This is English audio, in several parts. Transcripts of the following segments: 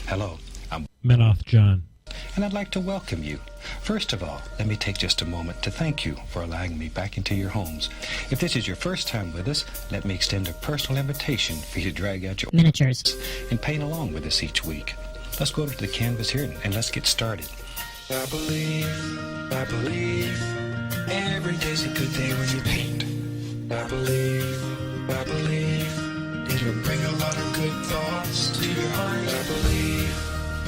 Hello, I'm Menoth John. and I'd like to welcome you. First of all, let me take just a moment to thank you for allowing me back into your homes. If this is your first time with us, let me extend a personal invitation for you to drag out your miniatures and paint along with us each week. Let's go over to the canvas here and let's get started. I believe, every day's a good day when you paint. I believe, it'll bring a lot of good thoughts to your heart.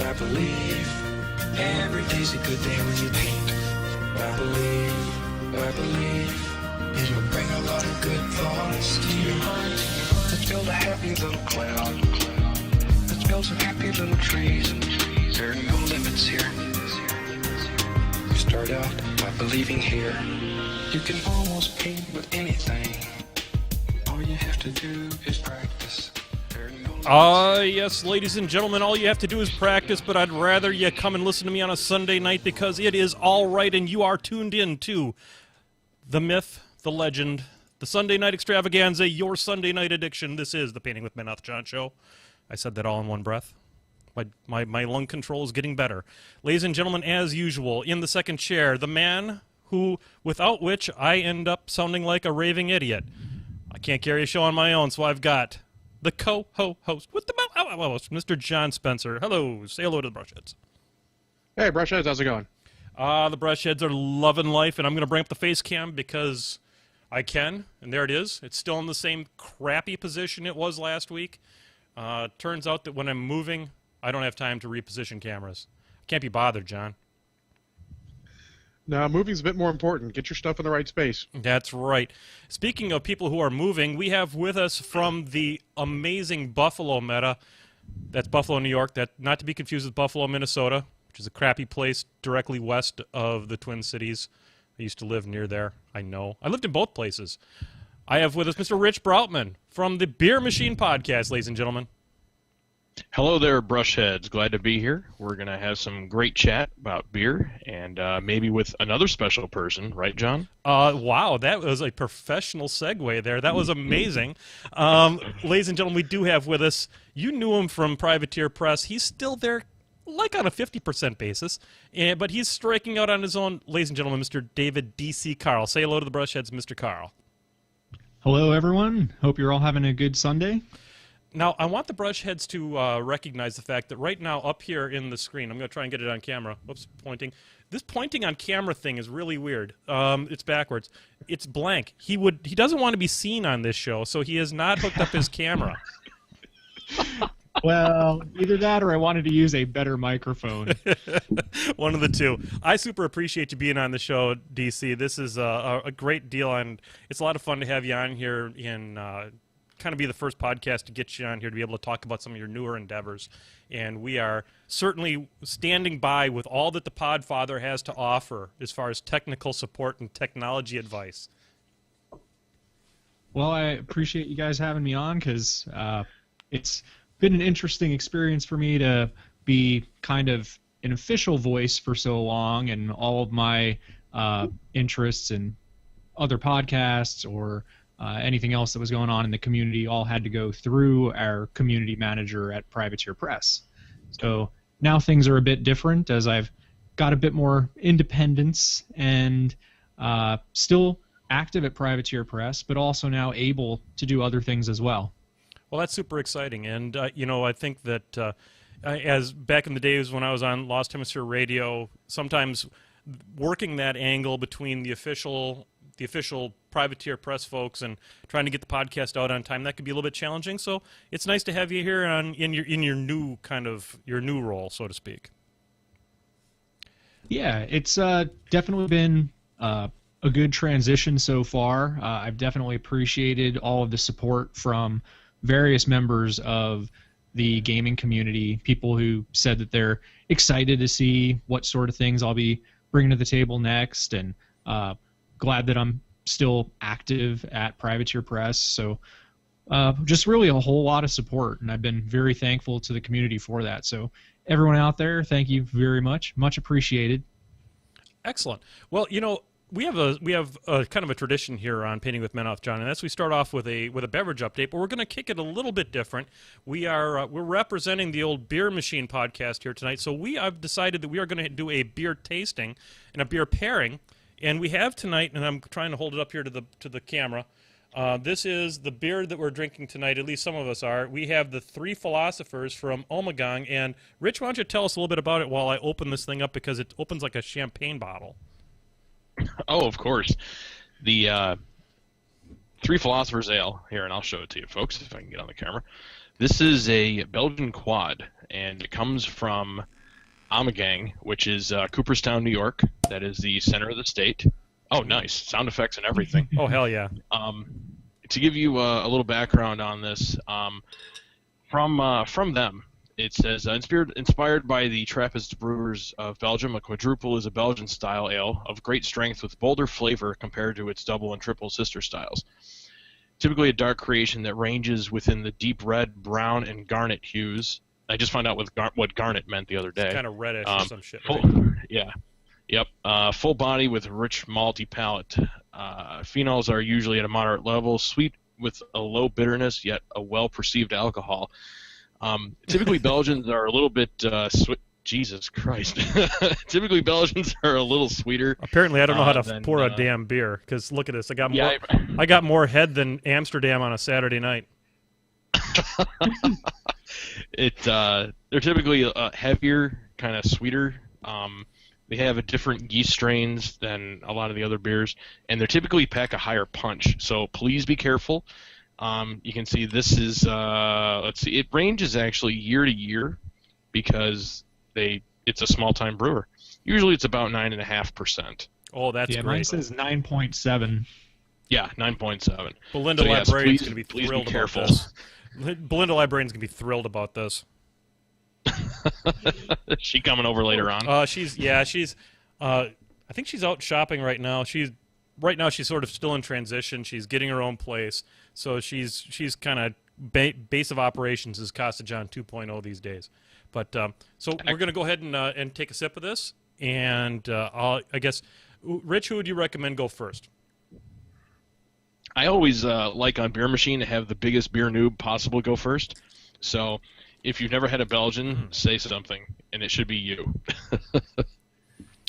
I believe, every day's a good day when you paint. I believe, it'll bring a lot of good thoughts to your heart. Let's build a happy little cloud. Let's build some happy little trees. There are no limits here. You start out by believing here. You can almost paint with anything. All you have to do is practice. Yes, ladies and gentlemen, all you have to do is practice, but I'd rather you come and listen to me on a Sunday night because it is all right and you are tuned in to the myth, the legend, the Sunday Night Extravaganza, your Sunday night addiction. This is the Painting with Menoth John show. I said that all in one breath. My lung control is getting better. Ladies and gentlemen, as usual, in the second chair, the man without which I end up sounding like a raving idiot. I can't carry a show on my own, so I've got the co-host with the most, Mr. John Spencer. Hello. Say hello to the Brushheads. Hey, Brushheads, how's it going? The Brushheads are loving life, and I'm going to bring up the face cam because I can, and there it is. It's still in the same crappy position it was last week. Turns out that when I'm moving, I don't have time to reposition cameras. I can't be bothered, John. No, moving's a bit more important. Get your stuff in the right space. That's right. Speaking of people who are moving, we have with us from the amazing Buffalo meta, that's Buffalo, New York, that not to be confused with Buffalo, Minnesota, which is a crappy place directly west of the Twin Cities. I used to live near there. I know. I lived in both places. I have with us Mr. Rich Broutman from the Beermachine podcast, ladies and gentlemen. Hello there, Brushheads. Glad to be here. We're going to have some great chat about beer and maybe with another special person. Right, John? Wow, that was a professional segue there. That was amazing. Ladies and gentlemen, we do have with us, you knew him from Privateer Press. He's still there, like on a 50% basis, but he's striking out on his own. Ladies and gentlemen, Mr. David D.C. Carl. Say hello to the Brushheads, Mr. Carl. Hello, everyone. Hope you're all having a good Sunday. Now, I want the Brushheads to recognize the fact that right now up here in the screen, I'm going to try and get it on camera. Whoops, pointing. This pointing on camera thing is really weird. It's backwards. It's blank. He doesn't want to be seen on this show, so he has not hooked up his camera. Well, either that or I wanted to use a better microphone. One of the two. I super appreciate you being on the show, DC. This is a great deal, and it's a lot of fun to have you on here in kind of be the first podcast to get you on here to be able to talk about some of your newer endeavors. And we are certainly standing by with all that the Podfather has to offer as far as technical support and technology advice. Well, I appreciate you guys having me on because it's been an interesting experience for me to be kind of an official voice for so long, and all of my interests in other podcasts or anything else that was going on in the community all had to go through our community manager at Privateer Press. So now things are a bit different as I've got a bit more independence and still active at Privateer Press, but also now able to do other things as well. Well, that's super exciting, and I think that as back in the days when I was on Lost Hemisphere Radio, sometimes working that angle between the official Privateer Press folks and trying to get the podcast out on time, that could be a little bit challenging. So it's nice to have you here in your new role, so to speak. Yeah, it's definitely been a good transition so far. I've definitely appreciated all of the support from various members of the gaming community, people who said that they're excited to see what sort of things I'll be bringing to the table next, and glad that I'm still active at Privateer Press. So just really a whole lot of support, and I've been very thankful to the community for that. So everyone out there, thank you very much. Much appreciated. Excellent. Well, we have a kind of a tradition here on Painting with Menoth, John, and that's we start off with a beverage update, but we're going to kick it a little bit different. We're representing the old Beermachine podcast here tonight, so I've decided that we are going to do a beer tasting and a beer pairing, and we have tonight, and I'm trying to hold it up here to the camera. This is the beer that we're drinking tonight, at least some of us are. We have the Three Philosophers from Omegang, and Rich, why don't you tell us a little bit about it while I open this thing up, because it opens like a champagne bottle. Oh, of course. The Three Philosophers Ale here, and I'll show it to you, folks, if I can get on the camera. This is a Belgian quad, and it comes from Omegang, which is Cooperstown, New York. That is the center of the state. Oh, nice. Sound effects and everything. Oh, hell yeah. To give you a little background on this, from them, it says, inspired by the Trappist brewers of Belgium, a quadruple is a Belgian-style ale of great strength with bolder flavor compared to its double and triple sister styles. Typically a dark creation that ranges within the deep red, brown, and garnet hues. I just found out what garnet meant the other day. It's kind of reddish or some shit. Right? Yeah. Yep. Full body with rich malty palate. Phenols are usually at a moderate level, sweet with a low bitterness, yet a well-perceived alcohol. Typically, Belgians are a little bit Jesus Christ. Typically, Belgians are a little sweeter. Apparently, I don't know how to pour a damn beer. Because look at this, I got more head than Amsterdam on a Saturday night. They're typically heavier, kind of sweeter. They have a different yeast strains than a lot of the other beers, and they typically pack a higher punch. So please be careful. You can see this is, let's see, it ranges actually year to year because it's a small-time brewer. Usually it's about 9.5%. Oh, that's great. Mine says 9.7. Yeah, 9.7. Belinda so Librarian's going to be please thrilled be careful. about this. Belinda Librarian's going to be thrilled about this. Is she coming over later on? I think she's out shopping right now. Right now she's sort of still in transition. She's getting her own place, so she's kind of base of operations is Casa John 2.0 these days. But so we're going to go ahead and take a sip of this, and I guess, Rich, who would you recommend go first? I always like on Beermachine to have the biggest beer noob possible go first. So if you've never had a Belgian, say something, and it should be you.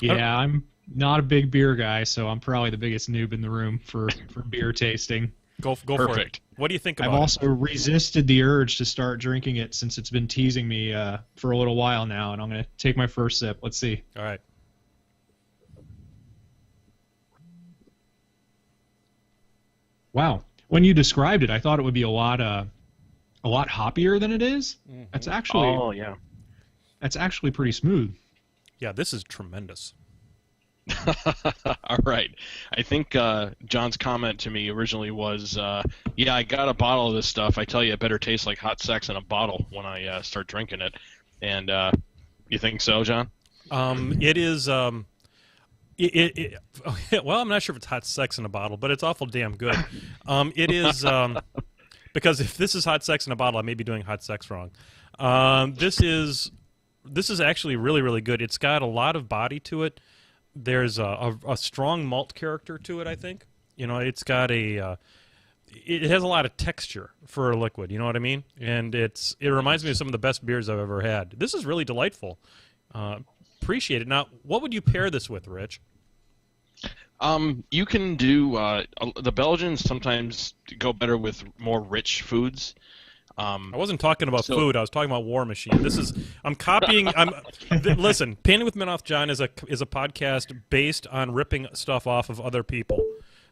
Yeah, I'm not a big beer guy, so I'm probably the biggest noob in the room for beer tasting. Go for it. What do you think about I've also resisted the urge to start drinking it since it's been teasing me for a little while now, and I'm going to take my first sip. Let's see. All right. Wow. When you described it, I thought it would be a lot hoppier than it is. Mm-hmm. That's actually pretty smooth. Yeah, this is tremendous. All right. I think John's comment to me originally was, yeah, I got a bottle of this stuff. I tell you, it better taste like hot sex in a bottle when I start drinking it. And you think so, John? It is. Well, I'm not sure if it's hot sex in a bottle, but it's awful damn good. It is because if this is hot sex in a bottle, I may be doing hot sex wrong. This is actually really, really good. It's got a lot of body to it. There's a strong malt character to it, I think. You know, it's got it has a lot of texture for a liquid, you know what I mean? And it reminds me of some of the best beers I've ever had. This is really delightful. Appreciate it. Now, what would you pair this with, Rich? You can do the Belgians sometimes go better with more rich foods. I wasn't talking about food. I was talking about Warmachine. I'm copying. Listen, Painting with Menoth John is a podcast based on ripping stuff off of other people.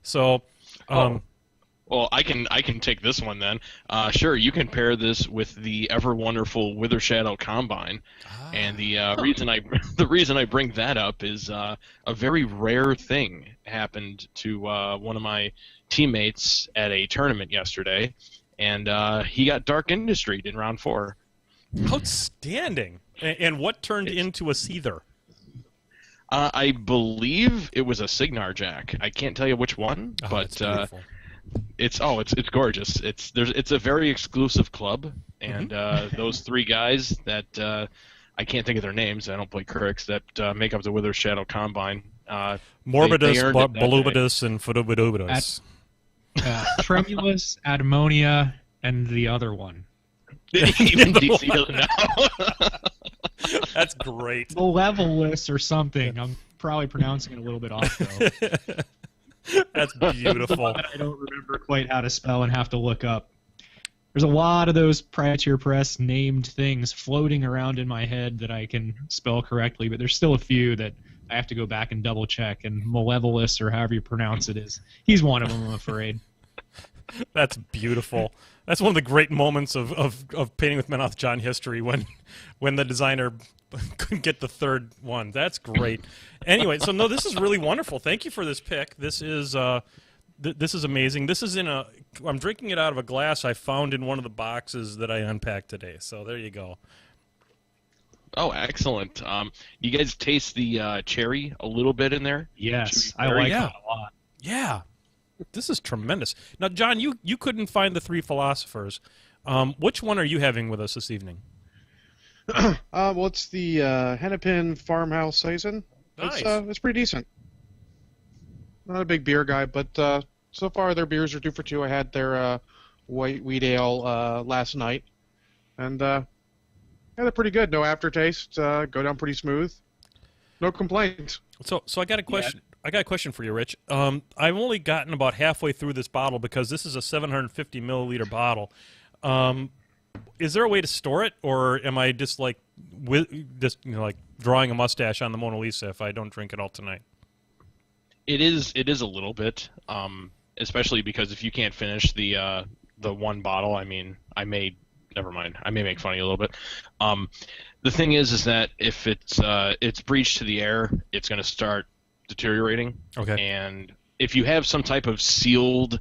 So, well, I can take this one then. Sure, you can pair this with the ever wonderful Wither Shadow Combine, and the reason I bring that up is a very rare thing happened to one of my teammates at a tournament yesterday. And he got Dark Industried in round 4. Outstanding. And what turned into a Seether? I believe it was a Signar Jack. I can't tell you which one, but it's gorgeous. It's a very exclusive club, and those 3 guys that I can't think of their names. I don't play Crix that make up the Wither Shadow Combine. Morbidus, earned it that volupidus, and fudubidubidus. Tremulous, Admonia, and the other one. Even DC doesn't know. That's great. Malevolus or something. I'm probably pronouncing it a little bit off, though. That's beautiful. I don't remember quite how to spell and have to look up. There's a lot of those Privateer Press named things floating around in my head that I can spell correctly, but there's still a few that I have to go back and double check. And Malevolus, or however you pronounce it, he's one of them, I'm afraid. That's beautiful. That's one of the great moments of Painting with Menoth John history when the designer couldn't get the third one. That's great. Anyway, so no, this is really wonderful. Thank you for this pick. This is this is amazing. This is I'm drinking it out of a glass I found in one of the boxes that I unpacked today. So there you go. Oh, excellent. You guys taste the cherry a little bit in there? Yes, I like that a lot. Yeah. This is tremendous. Now, John, you couldn't find the Three Philosophers. Which one are you having with us this evening? Well, it's the Hennepin Farmhouse Saison. Nice. It's pretty decent. Not a big beer guy, but so far their beers are 2 for 2. I had their white wheat ale last night, and yeah, they're pretty good. No aftertaste. Go down pretty smooth. No complaints. So I got a question. I got a question for you, Rich. I've only gotten about halfway through this bottle because this is a 750 milliliter bottle. Is there a way to store it, or am I just like like drawing a mustache on the Mona Lisa if I don't drink it all tonight? It is a little bit, especially because if you can't finish the one bottle, I mean, never mind. I may make fun of you a little bit. The thing is that if it's breached to the air, it's going to start deteriorating. Okay. And if you have some type of sealed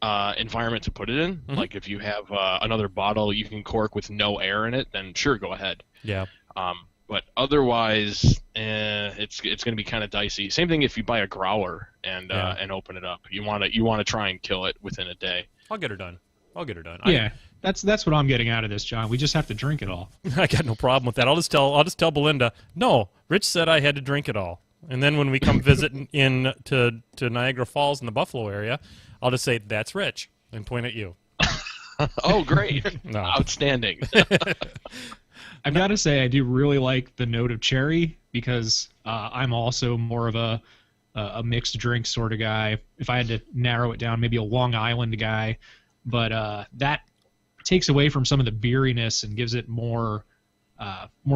environment to put it in, Mm-hmm. like if you have another bottle you can cork with no air in it, then sure, go ahead. Yeah. But otherwise, it's going to be kind of dicey. Same thing if you buy a growler and open it up. You want to try and kill it within a day. I'll get her done. Yeah, that's what I'm getting out of this, John. We just have to drink it all. I got no problem with that. I'll just tell Belinda. No, Rich said I had to drink it all. And then when we come visit to Niagara Falls in the Buffalo area, I'll just say, that's Rich, and point at you. Oh, great. No. Outstanding. I've got to say, I do really like the note of cherry because I'm also more of a mixed drink sort of guy. If I had to narrow it down, maybe a Long Island guy. But that takes away from some of the beeriness and gives it more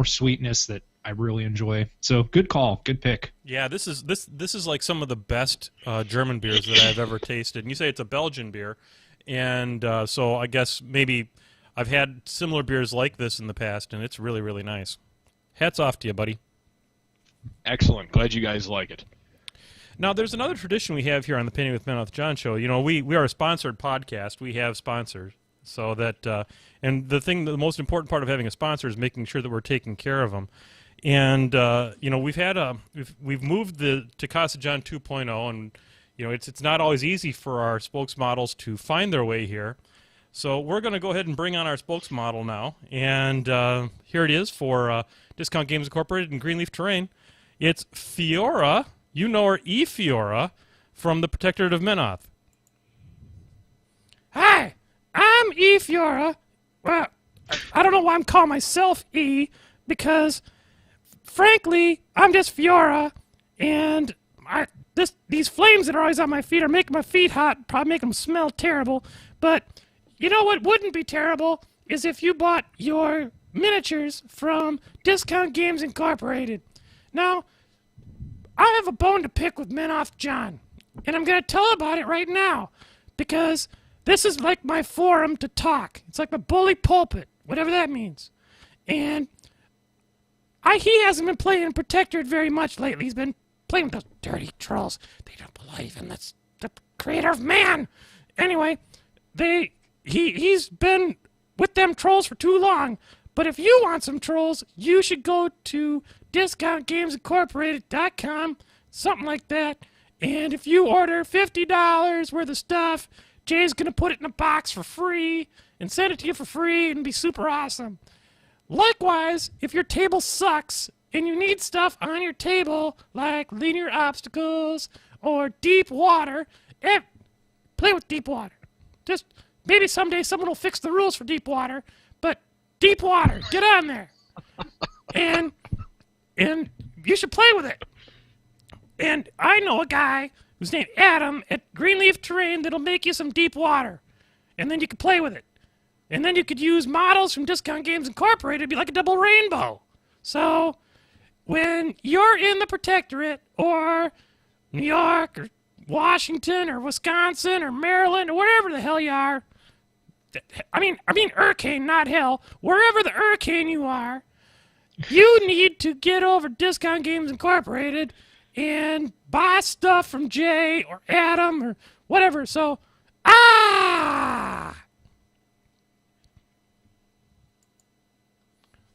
sweetness that I really enjoy. So good call, good pick. Yeah, this is like some of the best German beers that I've ever tasted. And you say it's a Belgian beer, and so I guess maybe I've had similar beers like this in the past, and it's really, really nice. Hats off to you, buddy. Excellent. Glad you guys like it. Now, there's another tradition we have here on the Painting with Menoth John show. You know, we are a sponsored podcast. We have sponsors. So that, and the most important part of having a sponsor is making sure that we're taking care of them. And, you know, we've moved to Casa John 2.0, and, you know, it's not always easy for our spokesmodels to find their way here. So we're going to go ahead and bring on our spokesmodel now. And here it is for Discount Games Incorporated and Greenleaf Terrain. It's Fiora. You know her, E. Fiora, from the Protectorate of Menoth. Hi, I'm E. Fiora. Well, I don't know why I'm calling myself E, because, frankly, I'm just Fiora, and these flames that are always on my feet are making my feet hot, probably making them smell terrible. But you know what wouldn't be terrible is if you bought your miniatures from Discount Games Incorporated. Now, I have a bone to pick with Menoth John, and I'm going to tell about it right now, because this is like my forum to talk. It's like my bully pulpit, whatever that means. And he hasn't been playing Protectorate very much lately. He's been playing with those dirty trolls. They don't believe in the creator of man. Anyway, he's been with them trolls for too long. But if you want some trolls, you should go to DiscountGamesIncorporated.com, something like that. And if you order $50 worth of stuff, Jay's going to put it in a box for free and send it to you for free and be super awesome. Likewise, if your table sucks and you need stuff on your table like linear obstacles or deep water, play with deep water. Just maybe someday someone will fix the rules for deep water, but deep water, get on there. And you should play with it. And I know a guy who's named Adam at Greenleaf Terrain that'll make you some deep water. And then you can play with it. And then you could use models from Discount Games Incorporated. It'd be like a double rainbow. So when you're in the Protectorate or New York or Washington or Wisconsin or Maryland or wherever the hell you are, I mean hurricane, not hell, wherever the hurricane you are, you need to get over Discount Games Incorporated and buy stuff from Jay or Adam or whatever. So,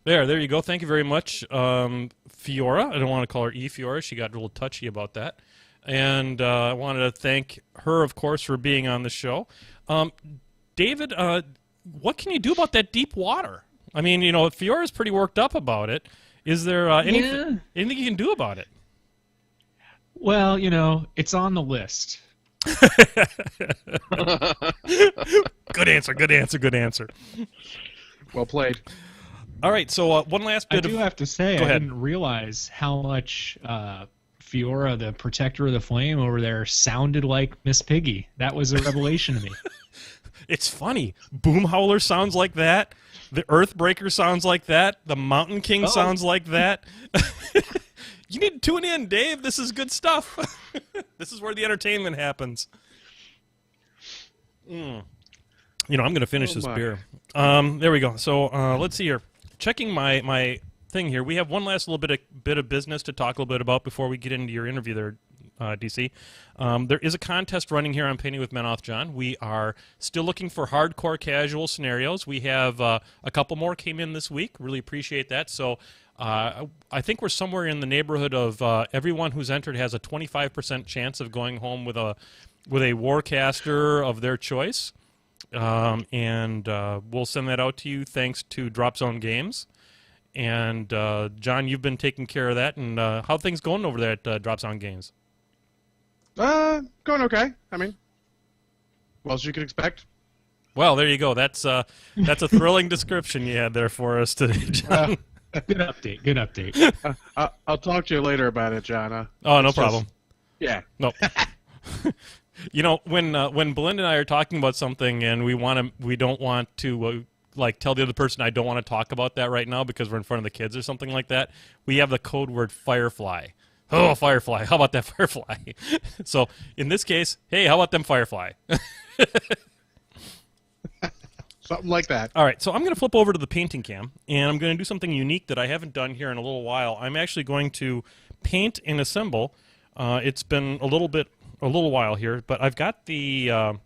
There you go. Thank you very much, Fiora. I don't want to call her Fiora. She got a little touchy about that. And I wanted to thank her, of course, for being on the show. David, what can you do about that deep water? I mean, Fiora's pretty worked up about it. Is there anything you can do about it? Well, it's on the list. Good answer. Well played. All right, so one last bit I do have to say, Go I ahead. didn't realize how much Fiora, the Protector of the Flame over there, sounded like Miss Piggy. That was a revelation to me. It's funny. Boom Howler sounds like that. The Earthbreaker sounds like that. The Mountain King sounds like that. You need to tune in, Dave. This is good stuff. This is where the entertainment happens. I'm going to finish this my. beer. There we go. So let's see here. Checking my thing here. We have one last little bit of business to talk a little bit about before we get into your interview there, DC. There is a contest running here on Painting with Menoth John. We are still looking for hardcore casual scenarios. We have a couple more came in this week. Really appreciate that. So I think we're somewhere in the neighborhood of everyone who's entered has a 25% chance of going home with a Warcaster of their choice. And we'll send that out to you thanks to Drop Zone Games. And John, you've been taking care of that. And how are things going over there at Drop Zone Games? Going okay. I mean, well, as you could expect. Well, there you go. That's a thrilling description you had there for us today, John. Good update. I'll talk to you later about it, John. Oh, no problem. Yeah. No. When Belinda and I are talking about something and we don't want to tell the other person I don't want to talk about that right now because we're in front of the kids or something like that, we have the code word Firefly. Oh, Firefly. How about that Firefly? So in this case, hey, how about them Firefly? Something like that. All right, so I'm going to flip over to the painting cam, and I'm going to do something unique that I haven't done here in a little while. I'm actually going to paint and assemble. It's been a little while here, but I've got the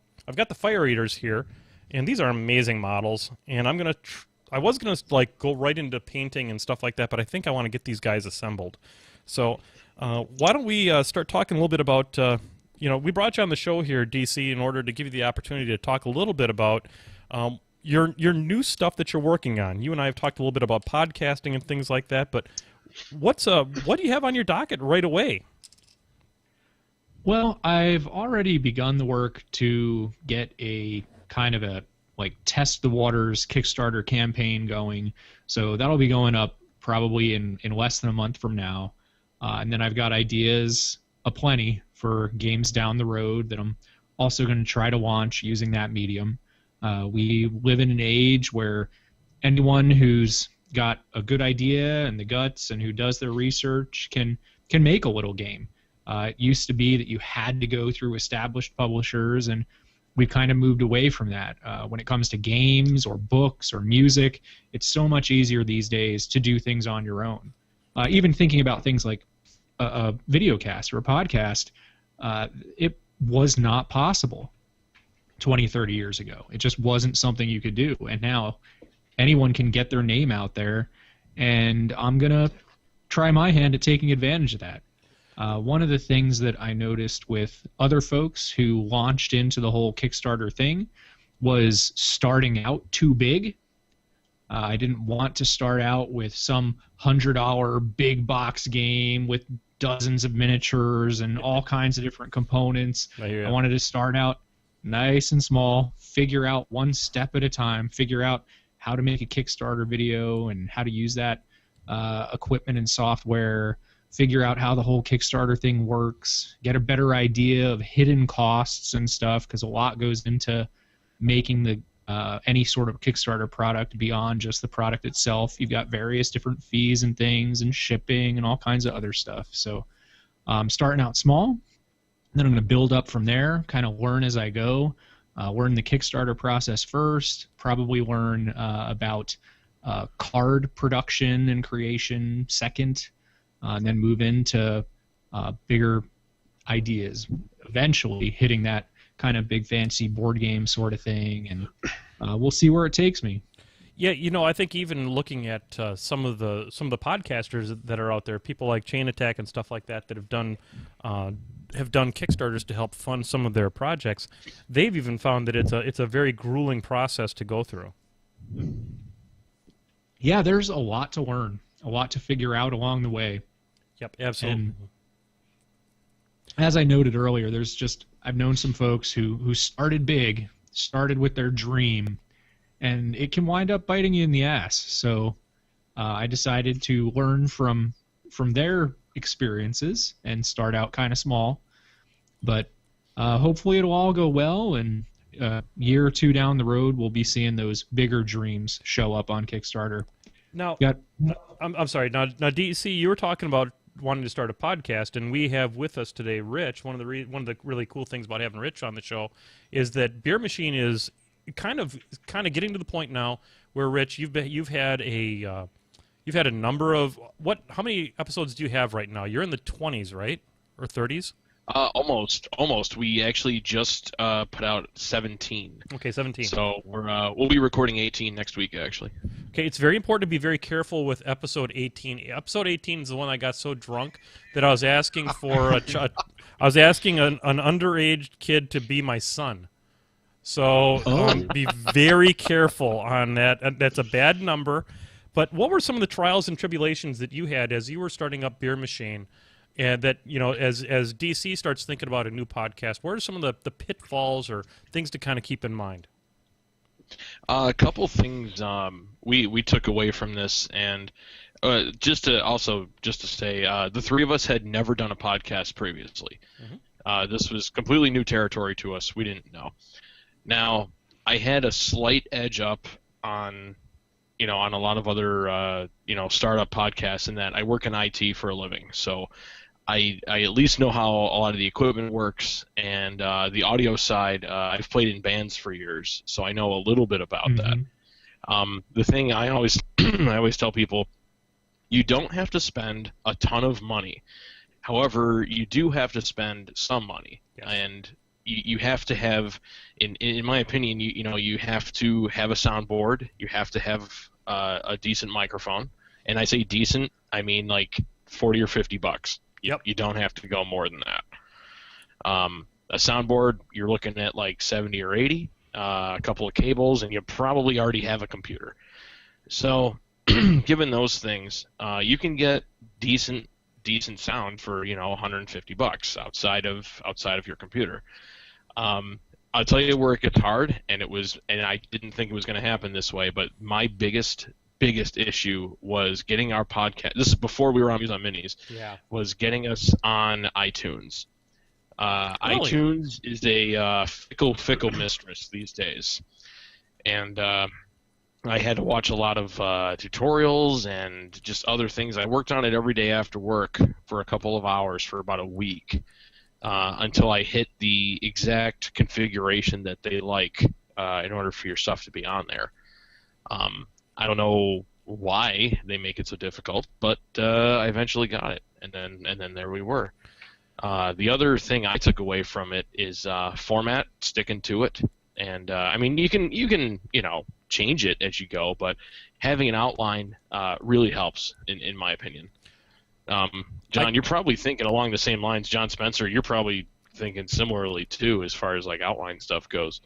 fire eaters here, and these are amazing models. And I was gonna go right into painting and stuff like that, but I think I want to get these guys assembled. So why don't we start talking a little bit about we brought you on the show here, DC, in order to give you the opportunity to talk a little bit about your new stuff that you're working on. You and I have talked a little bit about podcasting and things like that, but what do you have on your docket right away? Well, I've already begun the work to get a kind of a test the waters Kickstarter campaign going. So that'll be going up probably in less than a month from now. And then I've got ideas aplenty for games down the road that I'm also going to try to launch using that medium. We live in an age where anyone who's got a good idea and the guts and who does their research can make a little game. It used to be that you had to go through established publishers, and we've kind of moved away from that. When it comes to games or books or music, it's so much easier these days to do things on your own. Even thinking about things like a video cast or a podcast, it was not possible 20, 30 years ago. It just wasn't something you could do. And now anyone can get their name out there, and I'm going to try my hand at taking advantage of that. One of the things that I noticed with other folks who launched into the whole Kickstarter thing was starting out too big. I didn't want to start out with some $100 big box game with dozens of miniatures and all kinds of different components. I wanted to start out nice and small, figure out one step at a time, figure out how to make a Kickstarter video and how to use that equipment and software, figure out how the whole Kickstarter thing works, get a better idea of hidden costs and stuff, because a lot goes into making the any sort of Kickstarter product beyond just the product itself. You've got various different fees and things and shipping and all kinds of other stuff. So starting out small, then I'm going to build up from there, kind of learn as I go. Learn the Kickstarter process first, probably learn about card production and creation second, and then move into bigger ideas, eventually hitting that kind of big fancy board game sort of thing, and we'll see where it takes me. Yeah, you know, I think even looking at some of the podcasters that are out there, people like Chain Attack and stuff like that have done Kickstarters to help fund some of their projects. They've even found that it's a very grueling process to go through. Yeah, there's a lot to learn, a lot to figure out along the way. Yep, absolutely. And as I noted earlier, I've known some folks who started big, started with their dream, and it can wind up biting you in the ass. So I decided to learn from their experiences and start out kind of small. But hopefully it'll all go well, and a year or two down the road, we'll be seeing those bigger dreams show up on Kickstarter. Now, I'm sorry. Now, DC, you were talking about wanting to start a podcast, and we have with us today Rich. One of the really cool things about having Rich on the show is that Beermachine is kind of getting to the point now where, Rich, you've had a number of how many episodes do you have right now? You're in the 20s, right, or 30s? Almost. We actually just put out 17. Okay, 17. So we'll be recording 18 next week, actually. Okay, it's very important to be very careful with episode 18. Episode 18 is the one I got so drunk that I was asking for an underage kid to be my son. So be very careful on that. That's a bad number. But what were some of the trials and tribulations that you had as you were starting up Beermachine? And that, you know, as DC starts thinking about a new podcast, what are some of the pitfalls or things to kind of keep in mind? A couple things we took away from this, and just to say, the three of us had never done a podcast previously. Mm-hmm. This was completely new territory to us. We didn't know. Now, I had a slight edge up on a lot of other startup podcasts in that I work in IT for a living, so I at least know how a lot of the equipment works, and the audio side, I've played in bands for years, so I know a little bit about that. The thing I always tell people, you don't have to spend a ton of money. However, you do have to spend some money, yes. And you have to have, in my opinion, you have to have a soundboard. You have to have a decent microphone, and I say decent, I mean like $40 or $50. Yep. You don't have to go more than that. A soundboard, you're looking at like 70 or 80. A couple of cables, and you probably already have a computer. So, given those things, you can get decent sound for $150 outside of your computer. I'll tell you where it gets hard, and I didn't think it was going to happen this way, but my biggest issue was getting our podcast. This is before we were on Minis. Yeah. Was getting us on iTunes. Really? iTunes is a fickle mistress these days, and I had to watch a lot of tutorials and just other things. I worked on it every day after work for a couple of hours for about a week until I hit the exact configuration that they like in order for your stuff to be on there. I don't know why they make it so difficult, but I eventually got it, and then there we were. The other thing I took away from it is format, sticking to it, and I mean you can change it as you go, but having an outline really helps in my opinion. John, you're probably thinking along the same lines. John Spencer, you're probably thinking similarly too, as far as like outline stuff goes.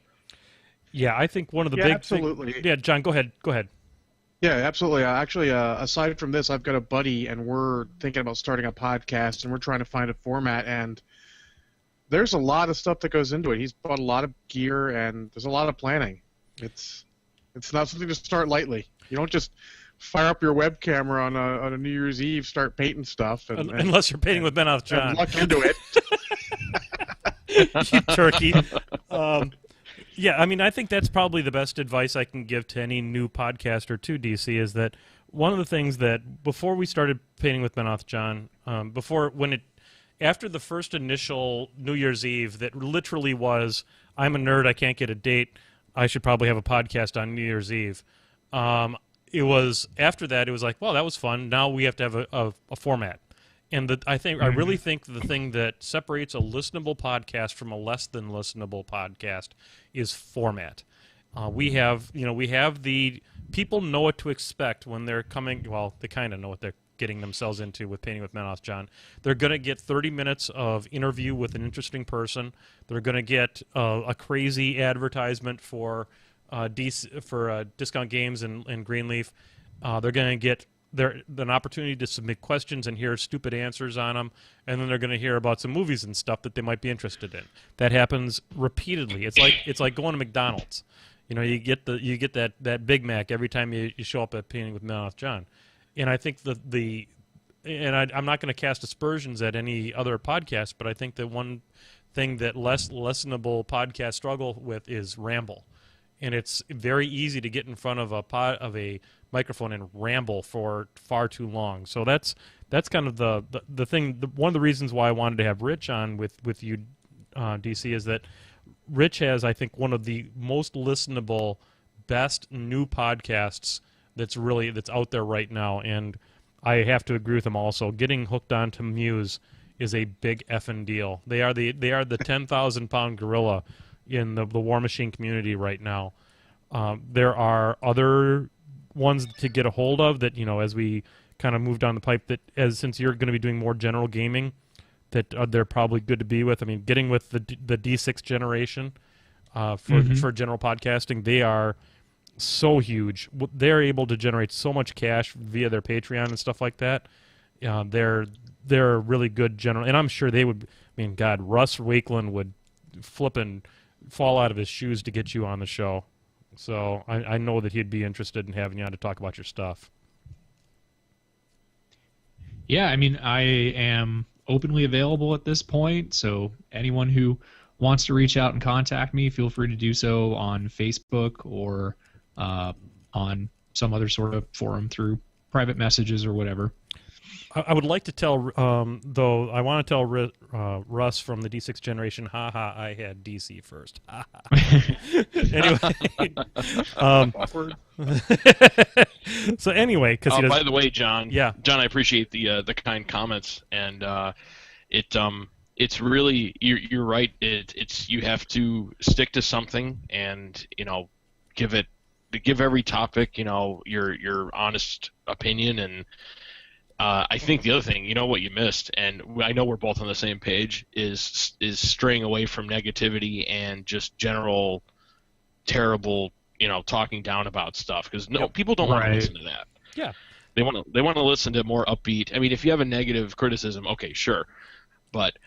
Yeah, I think one of the big absolutely. Yeah, John, go ahead. Yeah, absolutely. Actually, aside from this, I've got a buddy, and we're thinking about starting a podcast, and we're trying to find a format, and there's a lot of stuff that goes into it. He's bought a lot of gear, and there's a lot of planning. It's not something to start lightly. You don't just fire up your web camera on a New Year's Eve, start painting stuff, Unless you're painting with Benoth John. and luck into it. You turkey. Yeah, I mean, I think that's probably the best advice I can give to any new podcaster too, DC, is that one of the things that before we started painting with Benoth John, after the first initial New Year's Eve that literally was, I'm a nerd, I can't get a date, I should probably have a podcast on New Year's Eve. It was after that, it was like, well, that was fun. Now we have to have a format. And I really think the thing that separates a listenable podcast from a less than listenable podcast is format. We have the people know what to expect when they're coming. Well, they kind of know what they're getting themselves into with Painting with Benoth John. They're going to get 30 minutes of interview with an interesting person. They're going to get a crazy advertisement for Discount Games and Greenleaf. They're going to get an opportunity to submit questions and hear stupid answers on them, and then they're going to hear about some movies and stuff that they might be interested in. That happens repeatedly. It's like going to McDonald's. You know, you get that Big Mac every time you show up at Painting with Benoth John. And I think I'm not going to cast aspersions at any other podcast, but I think that one thing that less listenable podcasts struggle with is ramble. And it's very easy to get in front of a microphone and ramble for far too long. So that's kind of the thing. One of the reasons why I wanted to have Rich on with you, DC, is that Rich has, I think, one of the most listenable, best new podcasts that's out there right now. And I have to agree with him also. Getting hooked onto Muse is a big effing deal. They are the 10,000-pound gorilla in the Warmachine community right now. There are other ones to get a hold of that, as we kind of move down the pipe, since you're going to be doing more general gaming, that they're probably good to be with. I mean, getting with the D6 generation for general podcasting, they are so huge. They're able to generate so much cash via their Patreon and stuff like that. They're really good general, and I'm sure they would. I mean, God, Russ Wakeland would flippin' fall out of his shoes to get you on the show. So I know that he'd be interested in having you on to talk about your stuff. Yeah, I mean, I am openly available at this point, so anyone who wants to reach out and contact me, feel free to do so on Facebook or on some other sort of forum through private messages or whatever. I would like to tell, though, I want to tell Russ from the D6 generation, I had DC first. Anyway. So anyway, because he does... By the way, John. Yeah. John, I appreciate the kind comments, and it's really you're right. It's you have to stick to something, and give every topic your honest opinion. And I think the other thing, what you missed, and I know we're both on the same page, is straying away from negativity and just general terrible, talking down about stuff, because people don't want to listen to that. Yeah. They want to listen to more upbeat. I mean, if you have a negative criticism, okay, sure, but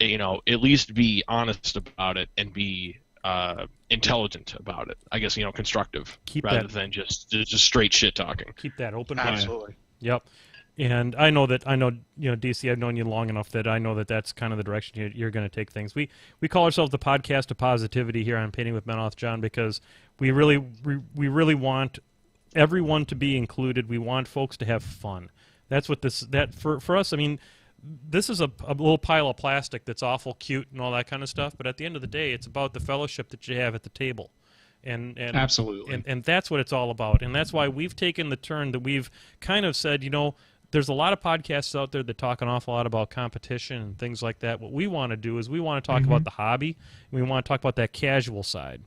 at least be honest about it and be intelligent about it. I guess constructive rather than just straight shit talking. Keep that open. Absolutely. Yep. And I know DC, I've known you long enough that I know that that's kind of the direction you're going to take things. We call ourselves the podcast of positivity here on Painting with Benoth John, because we really want everyone to be included. We want folks to have fun. That's what for us. I mean, this is a little pile of plastic that's awful cute and all that kind of stuff. But at the end of the day, it's about the fellowship that you have at the table. And Absolutely. And that's what it's all about. And that's why we've taken the turn that we've kind of said, there's a lot of podcasts out there that talk an awful lot about competition and things like that. What we want to do is we want to talk about the hobby, and we want to talk about that casual side.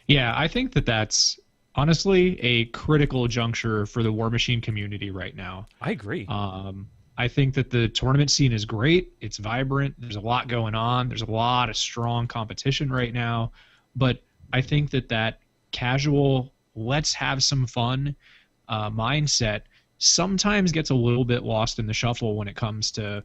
Yeah, I think that's honestly a critical juncture for the Warmachine community right now. I agree. I think that the tournament scene is great. It's vibrant. There's a lot going on. There's a lot of strong competition right now. But I think that casual, let's have some fun mindset sometimes gets a little bit lost in the shuffle when it comes to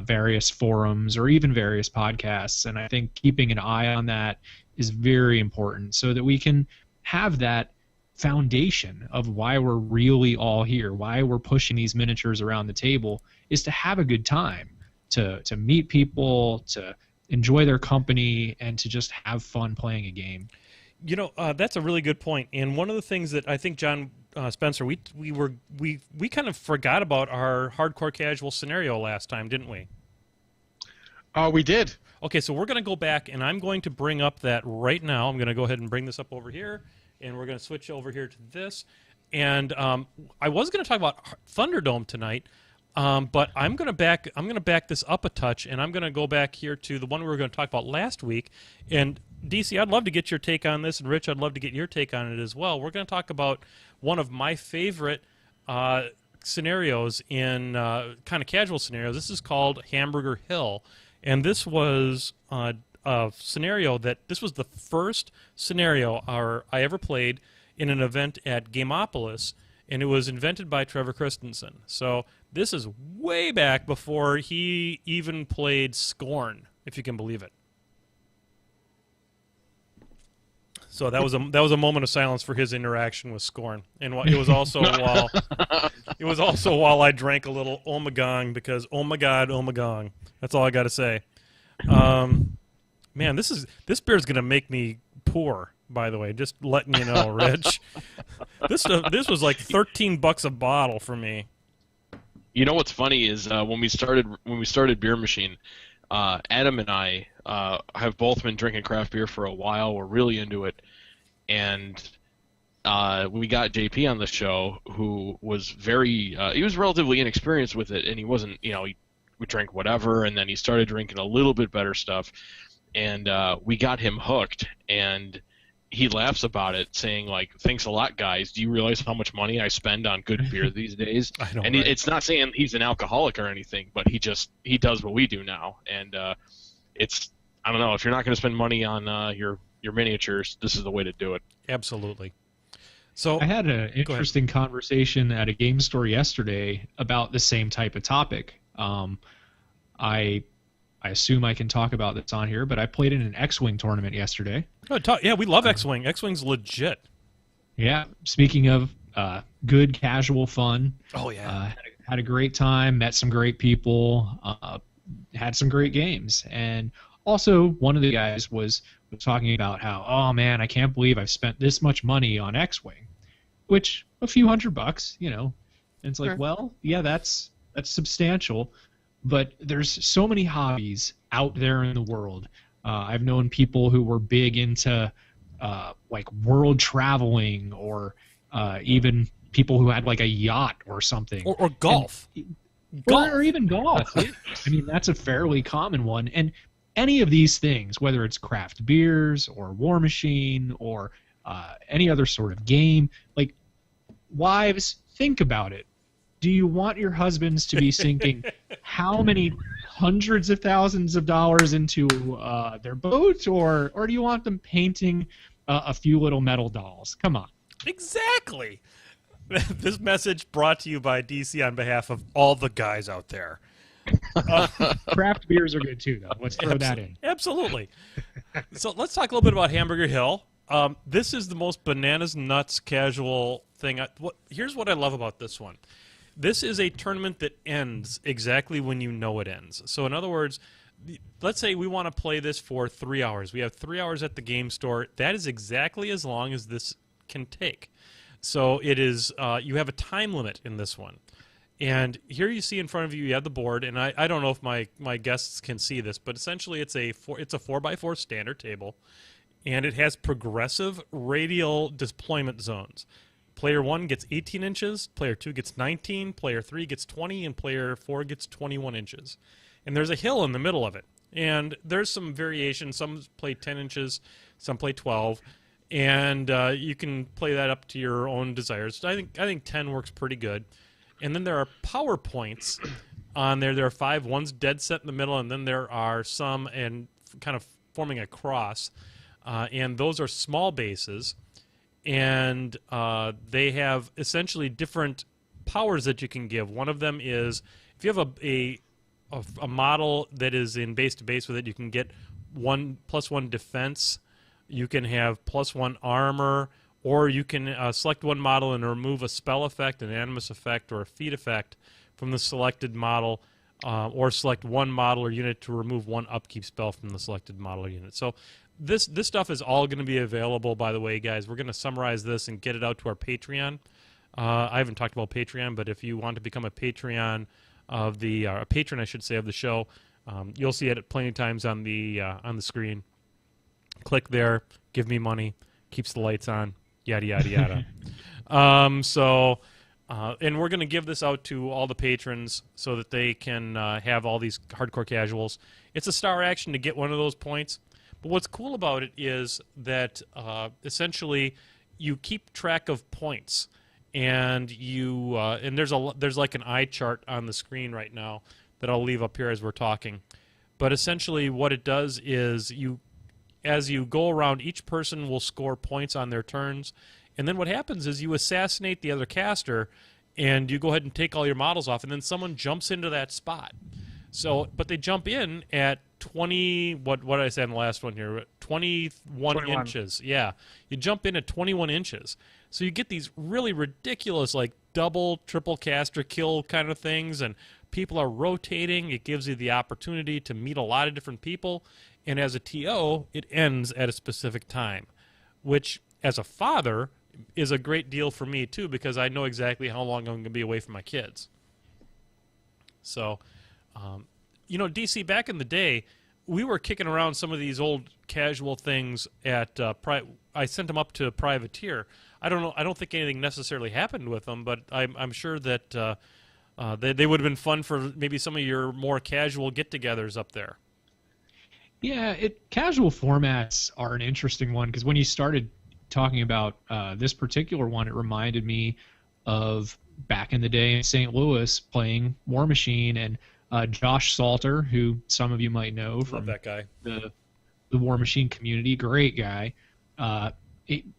various forums or even various podcasts. And I think keeping an eye on that is very important so that we can have that foundation of why we're really all here, why we're pushing these miniatures around the table, is to have a good time, to meet people, to enjoy their company, and to just have fun playing a game. You know, that's a really good point. And one of the things that I think, John Spencer, we kind of forgot about our hardcore casual scenario last time, didn't we? We did. Okay, so we're going to go back, and I'm going to bring up that right now. I'm going to go ahead and bring this up over here, and we're going to switch over here to this. And I was going to talk about Thunderdome tonight, but I'm going to back this up a touch, and I'm going to go back here to the one we were going to talk about last week. And DC, I'd love to get your take on this, and Rich, I'd love to get your take on it as well. We're going to talk about one of my favorite scenarios in kind of casual scenarios. This is called Hamburger Hill, and this was a scenario this was the first scenario I ever played in an event at Gameopolis, and it was invented by Trevor Christensen. So this is way back before he even played Scorn, if you can believe it. So that was a moment of silence for his interaction with Scorn, and it was also while I drank a little Omagong, because oh my god, Omagong. That's all I got to say. Man, this beer's gonna make me poor. By the way, just letting you know, Rich. This was like $13 a bottle for me. You know what's funny is when we started Beermachine, Adam and I have both been drinking craft beer for a while. We're really into it, and we got JP on the show, who was he was relatively inexperienced with it, and he wasn't, he would drink whatever, and then he started drinking a little bit better stuff, and we got him hooked, and he laughs about it, saying, like, thanks a lot, guys. Do you realize how much money I spend on good beer these days? I know, and right? It's not saying he's an alcoholic or anything, but he does what we do now. And I don't know, if you're not going to spend money on your miniatures, this is the way to do it. Absolutely. So I had an interesting conversation at a game store yesterday about the same type of topic. I assume I can talk about this on here, but I played in an X-Wing tournament yesterday. Oh, yeah, we love X-Wing. X-Wing's legit. Yeah, speaking of good casual fun. Oh, yeah. Had a great time, met some great people, had some great games. And also, one of the guys was talking about how, oh, man, I can't believe I've spent this much money on X-Wing, which, a few $100, And it's like, well, yeah, that's substantial. But there's so many hobbies out there in the world. I've known people who were big into like world traveling, or even people who had like a yacht or something. Or golf. Or even golf. I mean, that's a fairly common one. And any of these things, whether it's craft beers or Warmachine or any other sort of game, like, wives, think about it. Do you want your husbands to be sinking how many hundreds of thousands of dollars into their boat, or do you want them painting a few little metal dolls? Come on. Exactly. This message brought to you by DC on behalf of all the guys out there. Craft beers are good too, though. Let's throw that in. Absolutely. So let's talk a little bit about Hamburger Hill. This is the most bananas nuts casual thing. Here's what I love about this one. This is a tournament that ends exactly when you know it ends. So in other words, let's say we want to play this for 3 hours. We have 3 hours at the game store. That is exactly as long as this can take. So it is. You have a time limit in this one. And here you see in front of you, you have the board. And I don't know if my guests can see this, but essentially it's a 4x4 standard table. And it has progressive radial deployment zones. Player 1 gets 18 inches, player 2 gets 19, player 3 gets 20, and player 4 gets 21 inches. And there's a hill in the middle of it. And there's some variation. Some play 10 inches, some play 12. And you can play that up to your own desires. I think 10 works pretty good. And then there are power points on there. There are 5. One's dead set in the middle, and then there are some and kind of forming a cross. And those are small bases. and they have essentially different powers that you can give. One of them is if you have a model that is in base to base with it, you can get +1 defense. You can have +1 armor, or you can select one model and remove a spell effect, an animus effect, or a feat effect from the selected model, or select one model or unit to remove one upkeep spell from the selected model or unit. So this stuff is all going to be available, by the way, guys. We're going to summarize this and get it out to our Patreon. I haven't talked about Patreon, but if you want to become a Patreon of a patron, I should say, of the show, you'll see it plenty of times on the screen. Click there, give me money, keeps the lights on, yada yada yada. And we're going to give this out to all the patrons so that they can have all these hardcore casuals. It's a star action to get one of those points. But what's cool about it is that essentially you keep track of points, and and there's like an eye chart on the screen right now that I'll leave up here as we're talking. But essentially what it does is as you go around, each person will score points on their turns, and then what happens is you assassinate the other caster, and you go ahead and take all your models off, and then someone jumps into that spot. So, but they jump in at 20. What did I say on the last one here? 21 inches. Yeah, you jump in at 21 inches. So you get these really ridiculous, like double, triple caster kill kind of things, and people are rotating. It gives you the opportunity to meet a lot of different people, and as a TO, it ends at a specific time, which, as a father, is a great deal for me too, because I know exactly how long I'm going to be away from my kids. So, DC, back in the day, we were kicking around some of these old casual things at I sent them up to Privateer. I don't think anything necessarily happened with them, but I'm sure that they would have been fun for maybe some of your more casual get-togethers up there. Yeah, casual formats are an interesting one, because when you started talking about this particular one, it reminded me of back in the day in St. Louis playing Warmachine, and Josh Salter, who some of you might know from that guy. the Warmachine community, great guy.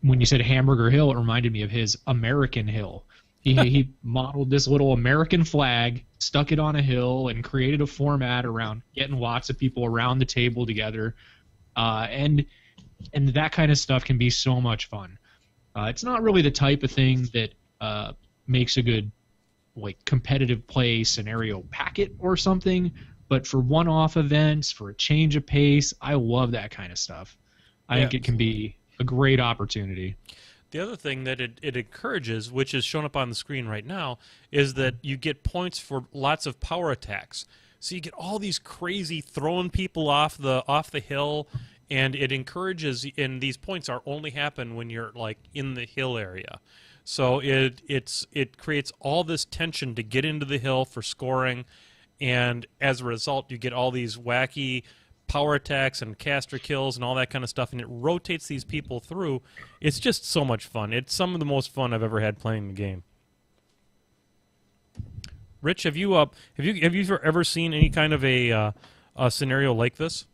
When you said Hamburger Hill, it reminded me of his American Hill. He modeled this little American flag, stuck it on a hill, and created a format around getting lots of people around the table together, and that kind of stuff can be so much fun. It's not really the type of thing that makes a good competitive play scenario packet or something, but for one-off events, for a change of pace, I love that kind of stuff. I think it can be a great opportunity. The other thing that it encourages, which is shown up on the screen right now, is that you get points for lots of power attacks. So you get all these crazy throwing people off the hill, and it encourages. And these points only happen when you're in the hill area. So it creates all this tension to get into the hill for scoring, and as a result, you get all these wacky power attacks and caster kills and all that kind of stuff, and it rotates these people through. It's just so much fun. It's some of the most fun I've ever had playing the game. Rich, have you ever seen any kind of a scenario like this?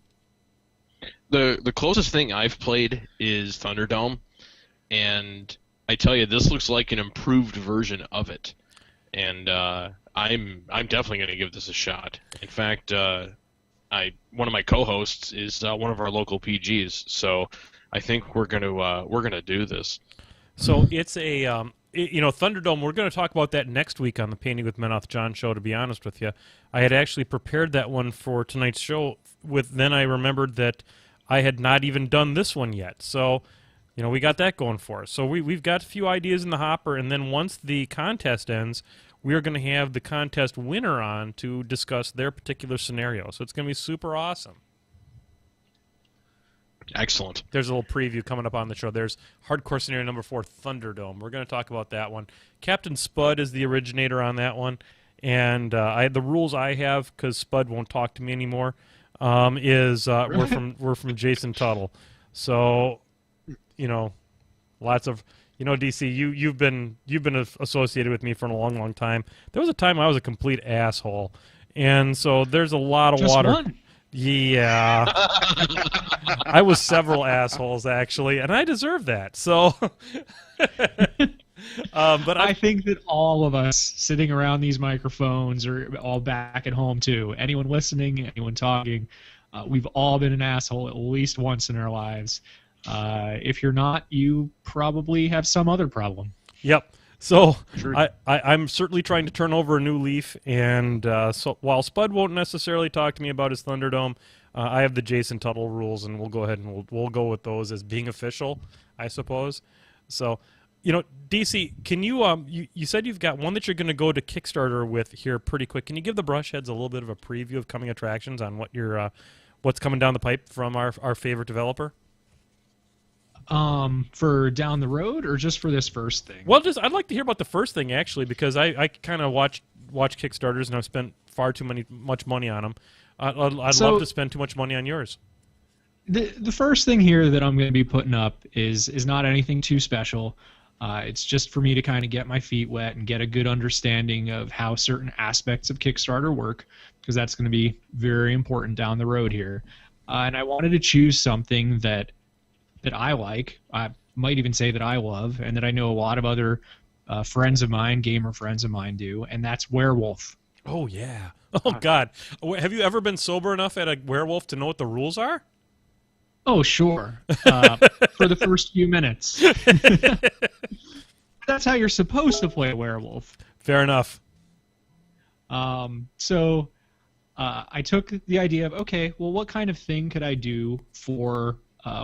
The closest thing I've played is Thunderdome, and I tell you, this looks like an improved version of it, and I'm definitely going to give this a shot. In fact, one of my co-hosts is one of our local PGs, so I think we're gonna do this. So it's a Thunderdome. We're going to talk about that next week on the Painting with Menoth John show. To be honest with you, I had actually prepared that one for tonight's show. Then I remembered that I had not even done this one yet. So we got that going for us. So we've got a few ideas in the hopper, and then once the contest ends, we are going to have the contest winner on to discuss their particular scenario. So it's going to be super awesome. Excellent. There's a little preview coming up on the show. There's Hardcore Scenario number 4, Thunderdome. We're going to talk about that one. Captain Spud is the originator on that one. And the rules I have, because Spud won't talk to me anymore, is we're from Jason Tuttle. So, lots of... DC, you've been associated with me for a long, long time. There was a time I was a complete asshole, and so there's a lot of Just water. one. Yeah. I was several assholes, actually, and I deserve that. So, but I think that all of us sitting around these microphones are all back at home too. Anyone listening, anyone talking, we've all been an asshole at least once in our lives. If you're not, you probably have some other problem. Yep. So True. I'm certainly trying to turn over a new leaf, and so while Spud won't necessarily talk to me about his Thunderdome, I have the Jason Tuttle rules, and we'll go ahead and we'll go with those as being official, I suppose. So, DC, can you you said you've got one that you're going to go to Kickstarter with here pretty quick. Can you give the Brushheads a little bit of a preview of coming attractions on what you're what's coming down the pipe from our favorite developer? For down the road or just for this first thing? Well, I'd like to hear about the first thing actually, because I kind of watch Kickstarters and I've spent far too much money on them. I'd love to spend too much money on yours. The first thing here that I'm going to be putting up is not anything too special. It's just for me to kind of get my feet wet and get a good understanding of how certain aspects of Kickstarter work, because that's going to be very important down the road here. And I wanted to choose something that I like, I might even say that I love, and that I know a lot of other friends of mine, gamer friends of mine do, and that's Werewolf. Oh, yeah. Oh, God. Have you ever been sober enough at a Werewolf to know what the rules are? Oh, sure. For the first few minutes. That's how you're supposed to play a werewolf. Fair enough. So I took the idea of, okay, well, what kind of thing could I do for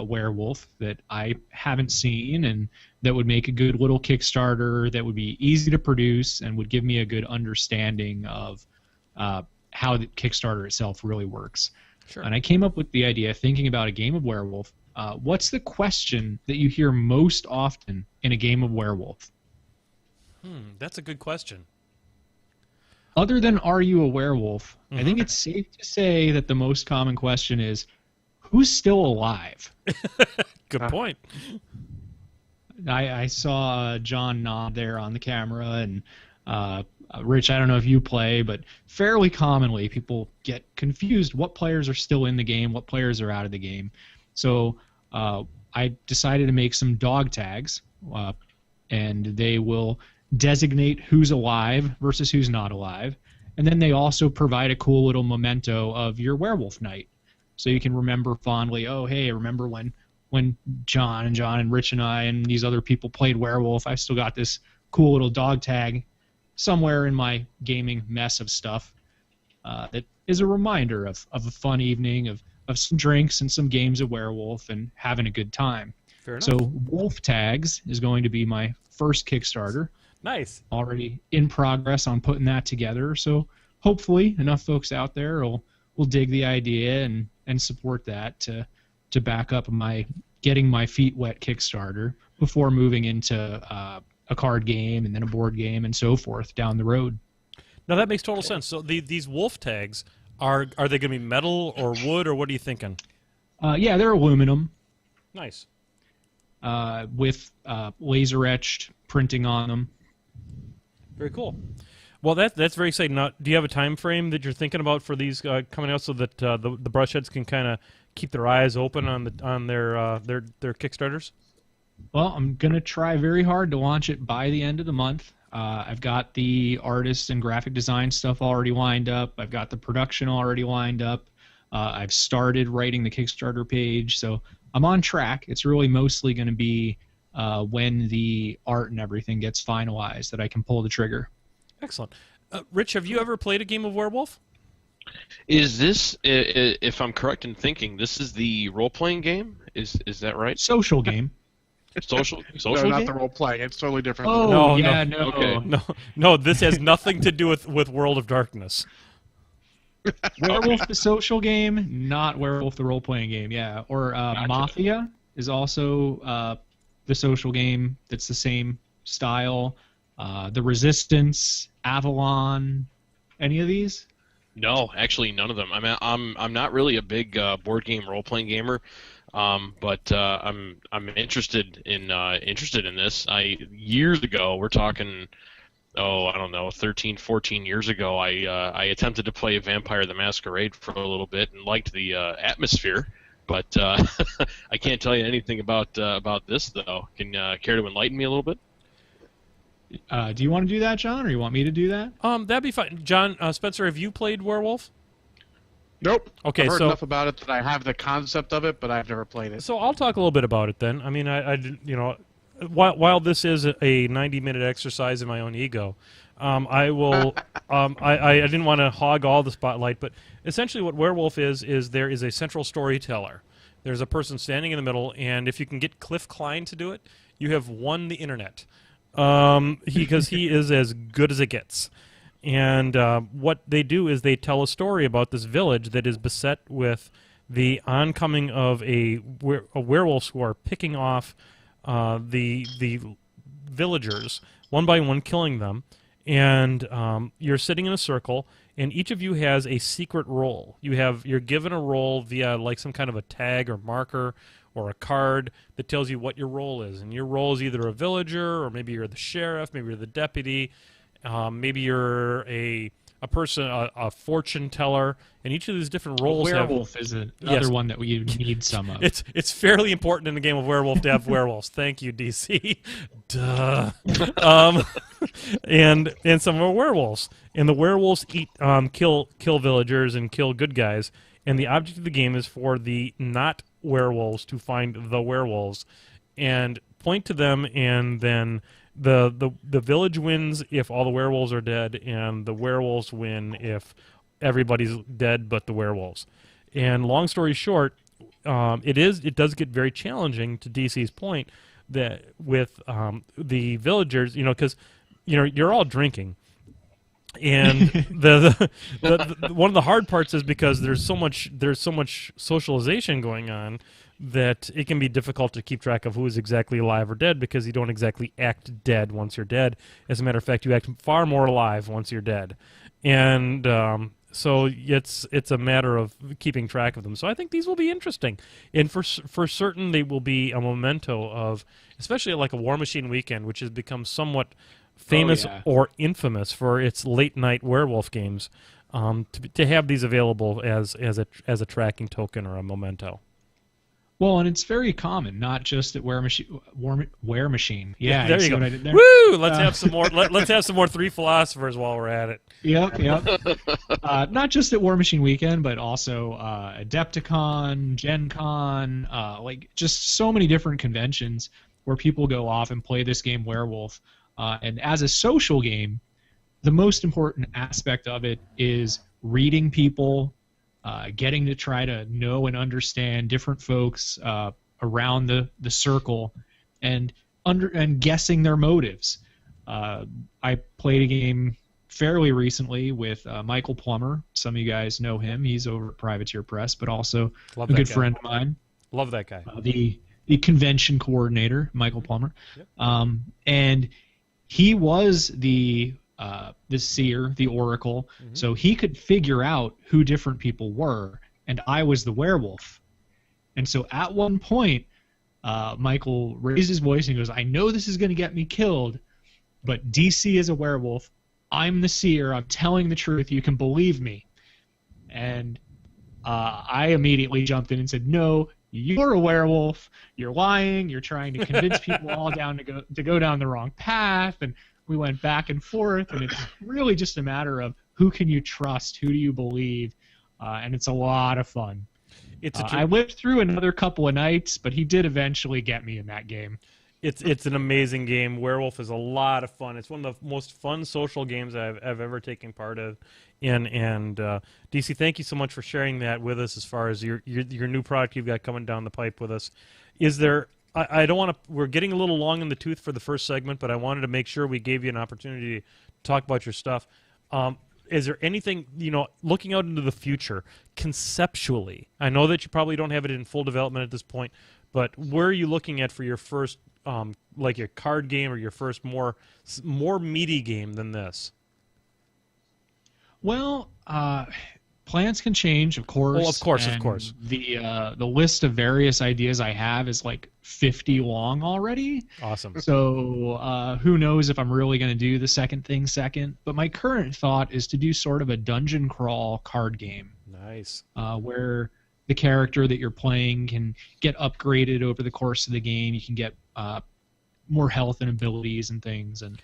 werewolf that I haven't seen and that would make a good little Kickstarter that would be easy to produce and would give me a good understanding of how the Kickstarter itself really works. Sure. And I came up with the idea, thinking about a game of werewolf. What's the question that you hear most often in a game of werewolf? That's a good question. Other than "Are you a werewolf?" I think it's safe to say that the most common question is, who's still alive? Good point. I saw John nod there on the camera, and Rich, I don't know if you play, but fairly commonly people get confused what players are still in the game, what players are out of the game. So I decided to make some dog tags, and they will designate who's alive versus who's not alive. And then they also provide a cool little memento of your werewolf night. So you can remember fondly, oh, hey, remember when John and Rich and I and these other people played werewolf, I still got this cool little dog tag somewhere in my gaming mess of stuff that is a reminder of a fun evening, of some drinks and some games of werewolf and having a good time. Fair enough. So Wolf Tags is going to be my first Kickstarter. Nice. Already in progress on putting that together. So hopefully enough folks out there will dig the idea and support that to back up my getting my feet wet Kickstarter before moving into a card game and then a board game and so forth down the road. Now that makes total sense. So these wolf tags, are they going to be metal or wood, or what are you thinking? Yeah, they're aluminum Nice. with laser etched printing on them. Very cool. Well, that's very exciting. Now, do you have a time frame that you're thinking about for these coming out, so that the Brushheads can kind of keep their eyes open on their Kickstarters? Well, I'm going to try very hard to launch it by the end of the month. I've got the artist and graphic design stuff already lined up. I've got the production already lined up. I've started writing the Kickstarter page, so I'm on track. It's really mostly going to be when the art and everything gets finalized that I can pull the trigger. Excellent. Rich, have you ever played a game of werewolf? Is this, if I'm correct in thinking, this is the role-playing game? Is that right? Social game. Social No, not game? the role playing. It's totally different. Oh, No, yeah, no. no. Okay. No, this has nothing to do with World of Darkness. Werewolf the social game, not Werewolf the role-playing game, yeah. Or Gotcha. Mafia is also the social game that's the same style. The Resistance, Avalon, any of these? No, actually none of them. I'm not really a big board game role-playing gamer, but I'm interested in this. Years ago, we're talking I don't know, 13, 14 years ago, I attempted to play Vampire the Masquerade for a little bit and liked the atmosphere, but I can't tell you anything about this though. Can care to enlighten me a little bit? Do you want to do that, John, or you want me to do that? That'd be fine. John, Spencer, have you played Werewolf? Nope. Okay, I've heard so enough about it that I have the concept of it, but I've never played it. So I'll talk a little bit about it then. I mean, while this is a 90-minute exercise in my own ego, I will. I didn't want to hog all the spotlight, but essentially, what Werewolf is there is a central storyteller. There's a person standing in the middle, and if you can get Cliff Klein to do it, you have won the internet. Because he is as good as it gets. And what they do is they tell a story about this village that is beset with the oncoming of werewolves who are picking off the villagers one by one, killing them. And you're sitting in a circle, and each of you has a secret role. You're given a role via like some kind of a tag or marker or a card that tells you what your role is. And your role is either a villager, or maybe you're the sheriff, maybe you're the deputy, maybe you're a person, a fortune teller, and each of these different roles werewolf is another one that we need some of. It's fairly important in the game of Werewolf to have werewolves. Thank you, DC. Duh. And some are werewolves, and the werewolves kill villagers and kill good guys. And the object of the game is for the not werewolves to find the werewolves and point to them, and then the village wins if all the werewolves are dead, and the werewolves win if everybody's dead but the werewolves. And long story short, it does get very challenging, to DC's point, that with the villagers, because you're all drinking. And the one of the hard parts is because there's so much socialization going on that it can be difficult to keep track of who is exactly alive or dead, because you don't exactly act dead once you're dead. As a matter of fact, you act far more alive once you're dead. And so it's a matter of keeping track of them. So I think these will be interesting. And for certain, they will be a memento of, especially like a Warmachine weekend, which has become somewhat famous or infamous for its late-night werewolf games, to have these available as a tracking token or a memento. Well, and it's very common, not just at Warmachine. Yeah, there you go. Woo! Let's have some more. Let's have some more Three Philosophers while we're at it. Yep. Not just at Warmachine Weekend, but also Adepticon, Gen Con, like just so many different conventions where people go off and play this game Werewolf. And as a social game, the most important aspect of it is reading people, getting to try to know and understand different folks around the circle, and guessing their motives. I played a game fairly recently with Michael Plummer. Some of you guys know him. He's over at Privateer Press, but also a good friend of mine. Love that guy. The convention coordinator, Michael Plummer. Yep. And he was the seer, the oracle, so he could figure out who different people were, and I was the werewolf. And so at one point, Michael raised his voice and he goes, "I know this is going to get me killed, but DC is a werewolf. I'm the seer. I'm telling the truth. You can believe me." And I immediately jumped in and said, "No, you're a werewolf. You're lying. You're trying to convince people all to go down the wrong path." And we went back and forth, and it's really just a matter of who can you trust, who do you believe, and it's a lot of fun. I lived through another couple of nights, but he did eventually get me in that game. It's an amazing game. Werewolf is a lot of fun. It's one of the most fun social games I've ever taken part of. And DC, thank you so much for sharing that with us as far as your new product you've got coming down the pipe with us. Is there? I don't want to. We're getting a little long in the tooth for the first segment, but I wanted to make sure we gave you an opportunity to talk about your stuff. Is there anything, looking out into the future, conceptually? I know that you probably don't have it in full development at this point, but where are you looking at for your first, like your card game or your first more meaty game than this? Well, plans can change, of course. Oh, of course, of and course. The list of various ideas I have is like 50 long already. Awesome. So who knows if I'm really going to do the second thing second. But my current thought is to do sort of a dungeon crawl card game. Nice. Where the character that you're playing can get upgraded over the course of the game. You can get more health and abilities and things, and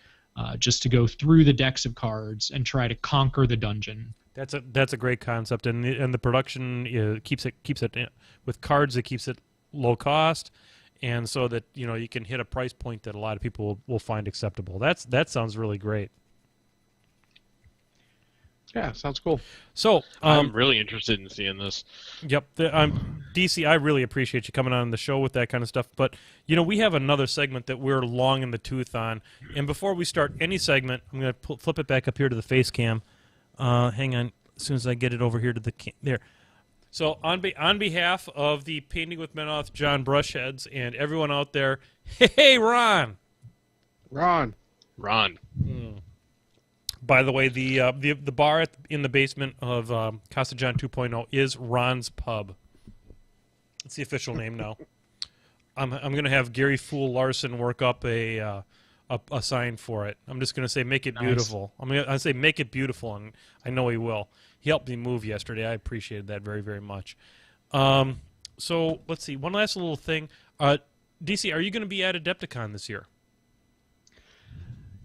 just to go through the decks of cards and try to conquer the dungeon. That's a great concept, and the production keeps it with cards. It keeps it low cost, and so that you can hit a price point that a lot of people will find acceptable. That sounds really great. Yeah, sounds cool. So I'm really interested in seeing this. Yep, DC. I really appreciate you coming on the show with that kind of stuff. But we have another segment that we're long in the tooth on. And before we start any segment, I'm going to flip it back up here to the face cam. Hang on, as soon as I get it over here to the there. So on behalf of the Painting with Menoth, John Brushheads, and everyone out there, hey, Ron. Ron. By the way, the bar in the basement of Casa John 2.0 is Ron's Pub. It's the official name now. I'm going to have Gary Fool Larson work up a sign for it. I'm just going to say make it beautiful. I'm going to say make it beautiful, and I know he will. He helped me move yesterday. I appreciated that very, very much. So let's see. One last little thing. DC, are you going to be at Adepticon this year?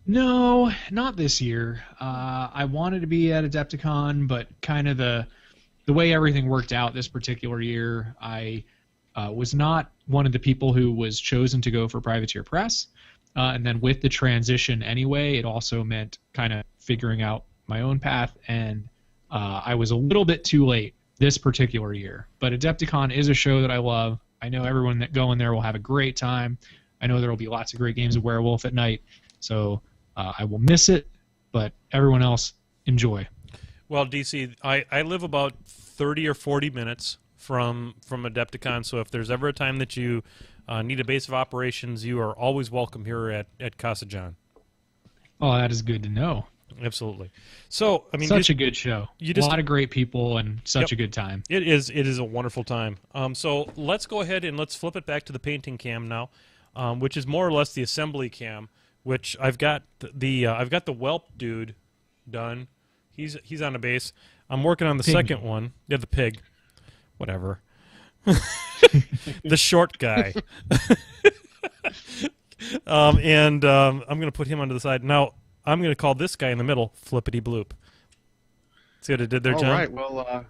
No, not this year. I wanted to be at Adepticon, but kind of the way everything worked out this particular year, I was not one of the people who was chosen to go for Privateer Press. And then with the transition anyway, it also meant kind of figuring out my own path, and I was a little bit too late this particular year. But Adepticon is a show that I love. I know everyone that go in there will have a great time. I know there will be lots of great games of Werewolf at night, so I will miss it, but everyone else, enjoy. Well, DC, I live about 30 or 40 minutes from Adepticon, so if there's ever a time that you need a base of operations, you are always welcome here at Casa John. Oh, that is good to know. Absolutely. So, I mean, such a good show. A lot of great people and such a good time. It is a wonderful time. So let's go ahead and let's flip it back to the painting cam now, which is more or less the assembly cam. Which I've got I've got the whelp dude done. He's on a base. I'm working on the second one. Yeah, the pig. Whatever. The short guy. I'm gonna put him onto the side. Now I'm gonna call this guy in the middle Flippity Bloop. See what I did there, John? All right. Well,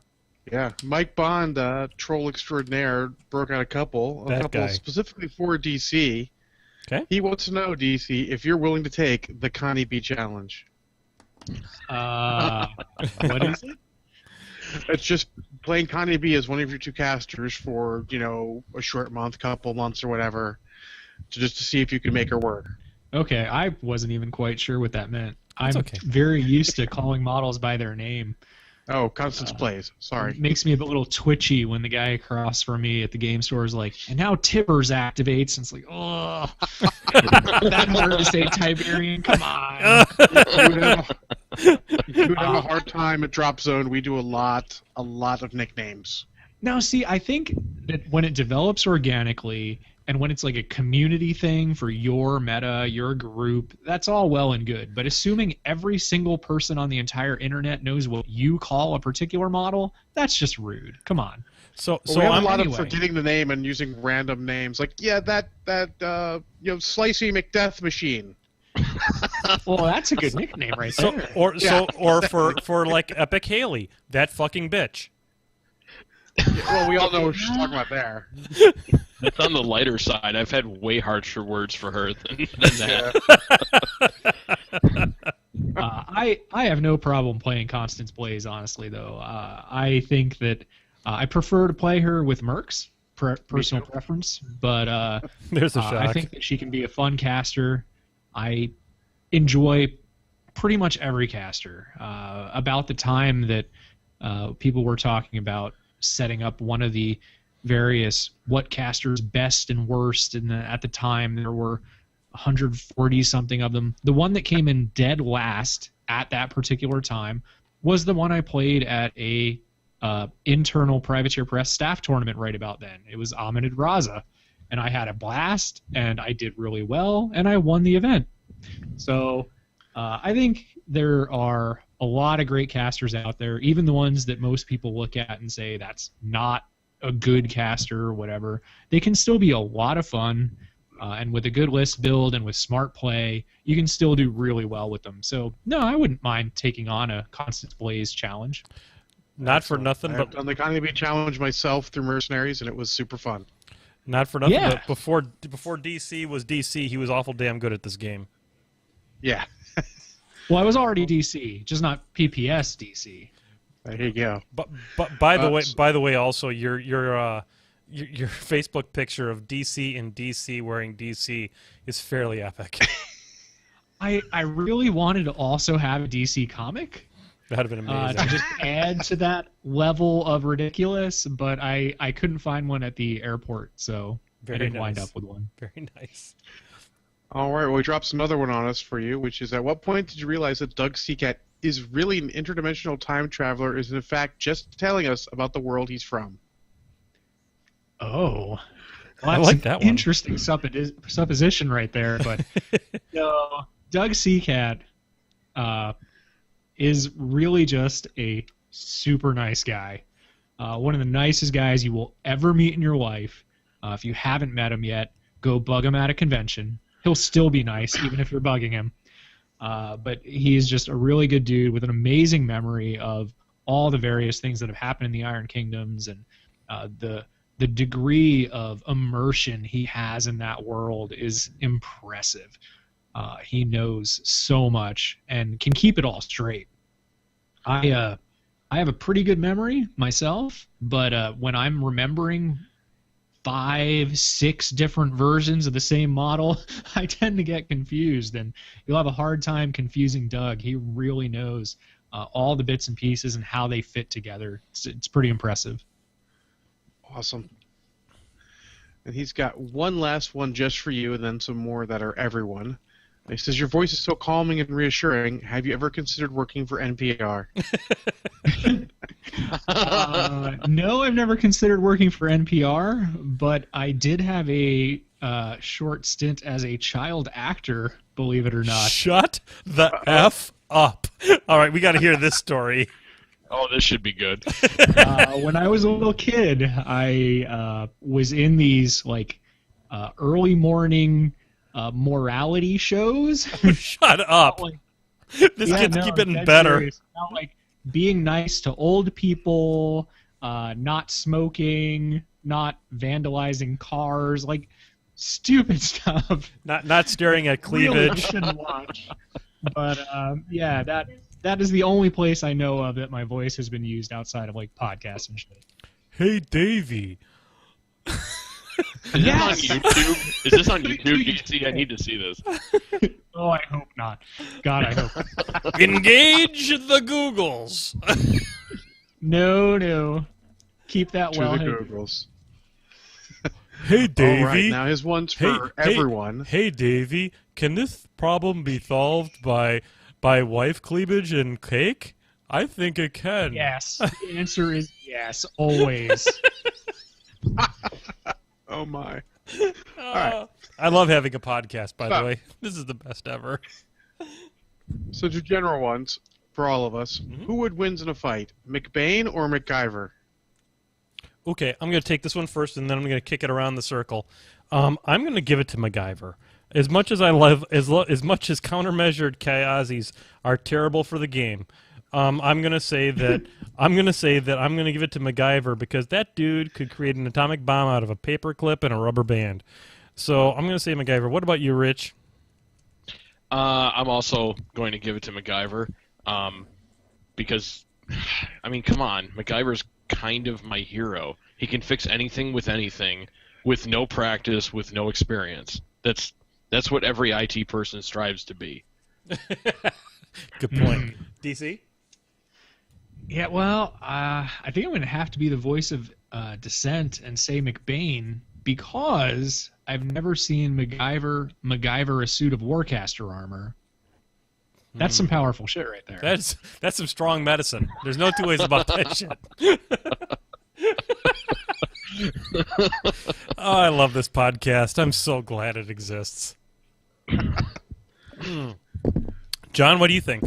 yeah. Mike Bond, troll extraordinaire, broke out a couple guy. specifically for DC. Okay. He wants to know, DC, if you're willing to take the Connie B challenge. What is it? It's just playing Connie B as one of your two casters for, a short month, couple months, or whatever, just to see if you can make her work. Okay, I wasn't even quite sure what that meant. I'm okay. very used to calling models by their name. Oh, Constance Plays. Sorry. It makes me a little twitchy when the guy across from me at the game store is like, and now Tibbers activates, and it's like, oh, that hard to say Tiberian. Come on. You would have a hard time at Drop Zone. We do a lot of nicknames. Now, see, I think that when it develops organically and when it's like a community thing for your meta, your group, that's all well and good. But assuming every single person on the entire internet knows what you call a particular model, that's just rude. Come on. So we have I'm a lot of forgetting the name and using random names, like that Slicey McDeath Machine. Well, that's a good nickname right there. Or for like Epic Haley, that fucking bitch. Well, we all know what she's talking about there. That's on the lighter side. I've had way harsher words for her than that. I have no problem playing Constance Blaze, honestly, though. I think that I prefer to play her with Mercs, personal preference, but there's a shock. I think that she can be a fun caster. I enjoy pretty much every caster. About the time that people were talking about setting up one of the various what casters best and worst, and at the time there were 140 something of them. The one that came in dead last at that particular time was the one I played at a internal Privateer Press staff tournament right about then. It was Aminid Raza, and I had a blast, and I did really well, and I won the event. So I think there are a lot of great casters out there, even the ones that most people look at and say that's not a good caster or whatever. They can still be a lot of fun, and with a good list build and with smart play, you can still do really well with them. So no, I wouldn't mind taking on a Constant Blaze challenge. Not for nothing, I've but done the Economy challenge myself through Mercenaries, and it was super fun. not for nothing. Yeah. But before DC was DC, he was awful damn good at this game. Yeah, Well, I was already DC, just not PPS DC. there you go. But by the so- way, also your Facebook picture of DC in DC wearing DC is fairly epic. I really wanted to also have a DC comic That'd have been amazing. to just add to that level of ridiculous, but I couldn't find one at the airport, so Very I didn't wind nice. up with one. Very nice. All right, well, we dropped another one on us for you, which is, at what point did you realize that Doug Seacat is really an interdimensional time traveler, is in fact just telling us about the world he's from? Oh. Well, I that's like an that one. interesting supposition right there, but no, Doug Seacat is really just a super nice guy. One of the nicest guys you will ever meet in your life. If you haven't met him yet, go bug him at a convention. He'll still be nice, even if you're bugging him. But he's just a really good dude with an amazing memory of all the various things that have happened in the Iron Kingdoms, and the degree of immersion he has in that world is impressive. He knows so much and can keep it all straight. I have a pretty good memory myself, but when I'm remembering 5, 6 different versions of the same model, I tend to get confused, and you'll have a hard time confusing Doug. He really knows all the bits and pieces and how they fit together. It's pretty impressive. Awesome. And he's got one last one just for you, and then some more that are everyone. He says, your voice is so calming and reassuring. Have you ever considered working for NPR? No, I've never considered working for NPR, but I did have a short stint as a child actor, believe it or not. Shut the F up. All right, we got to hear this story. Oh, this should be good. When I was a little kid, I was in these early morning morality shows. Shut up. Like- This Yeah, kid's no, keep I'm getting dead better. serious. About, being nice to old people, not smoking, not vandalizing cars, stupid stuff. Not staring at Really cleavage. shouldn't watch. But yeah, that is the only place I know of that my voice has been used outside of podcasts and shit. Hey, Davey. Is Yes! this on YouTube? Is this on YouTube, DC? I need to see this. Oh, I hope not. God, I hope. Engage the Googles. No. Keep that To well the hidden. Googles. Hey, Davey. All right, now his one's for everyone. Hey, Davey. Can this problem be solved by wife cleavage and cake? I think it can. Yes. The answer is yes, always. Oh, my. I love having a podcast, by the Stop. way. This is the best ever. So, two general ones for all of us. Who would win in a fight, McBain or MacGyver? Okay, I'm going to take this one first, and then I'm going to kick it around the circle. I'm going to give it to MacGyver. As much as I love, as much as countermeasured Kayazis are terrible for the game, I'm going to say that I'm going to give it to MacGyver because that dude could create an atomic bomb out of a paper clip and a rubber band. So I'm going to say MacGyver. What about you, Rich? I'm also going to give it to MacGyver, because, I mean, come on, MacGyver's kind of my hero. He can fix anything with no practice, with no experience. That's what every IT person strives to be. Good point. DC? Yeah, well, I think I'm going to have to be the voice of dissent and say McBain because I've never seen MacGyver a suit of Warcaster armor. That's some powerful shit right there. That's some strong medicine. There's no two ways about that shit. Oh, I love this podcast. I'm so glad it exists. John, what do you think?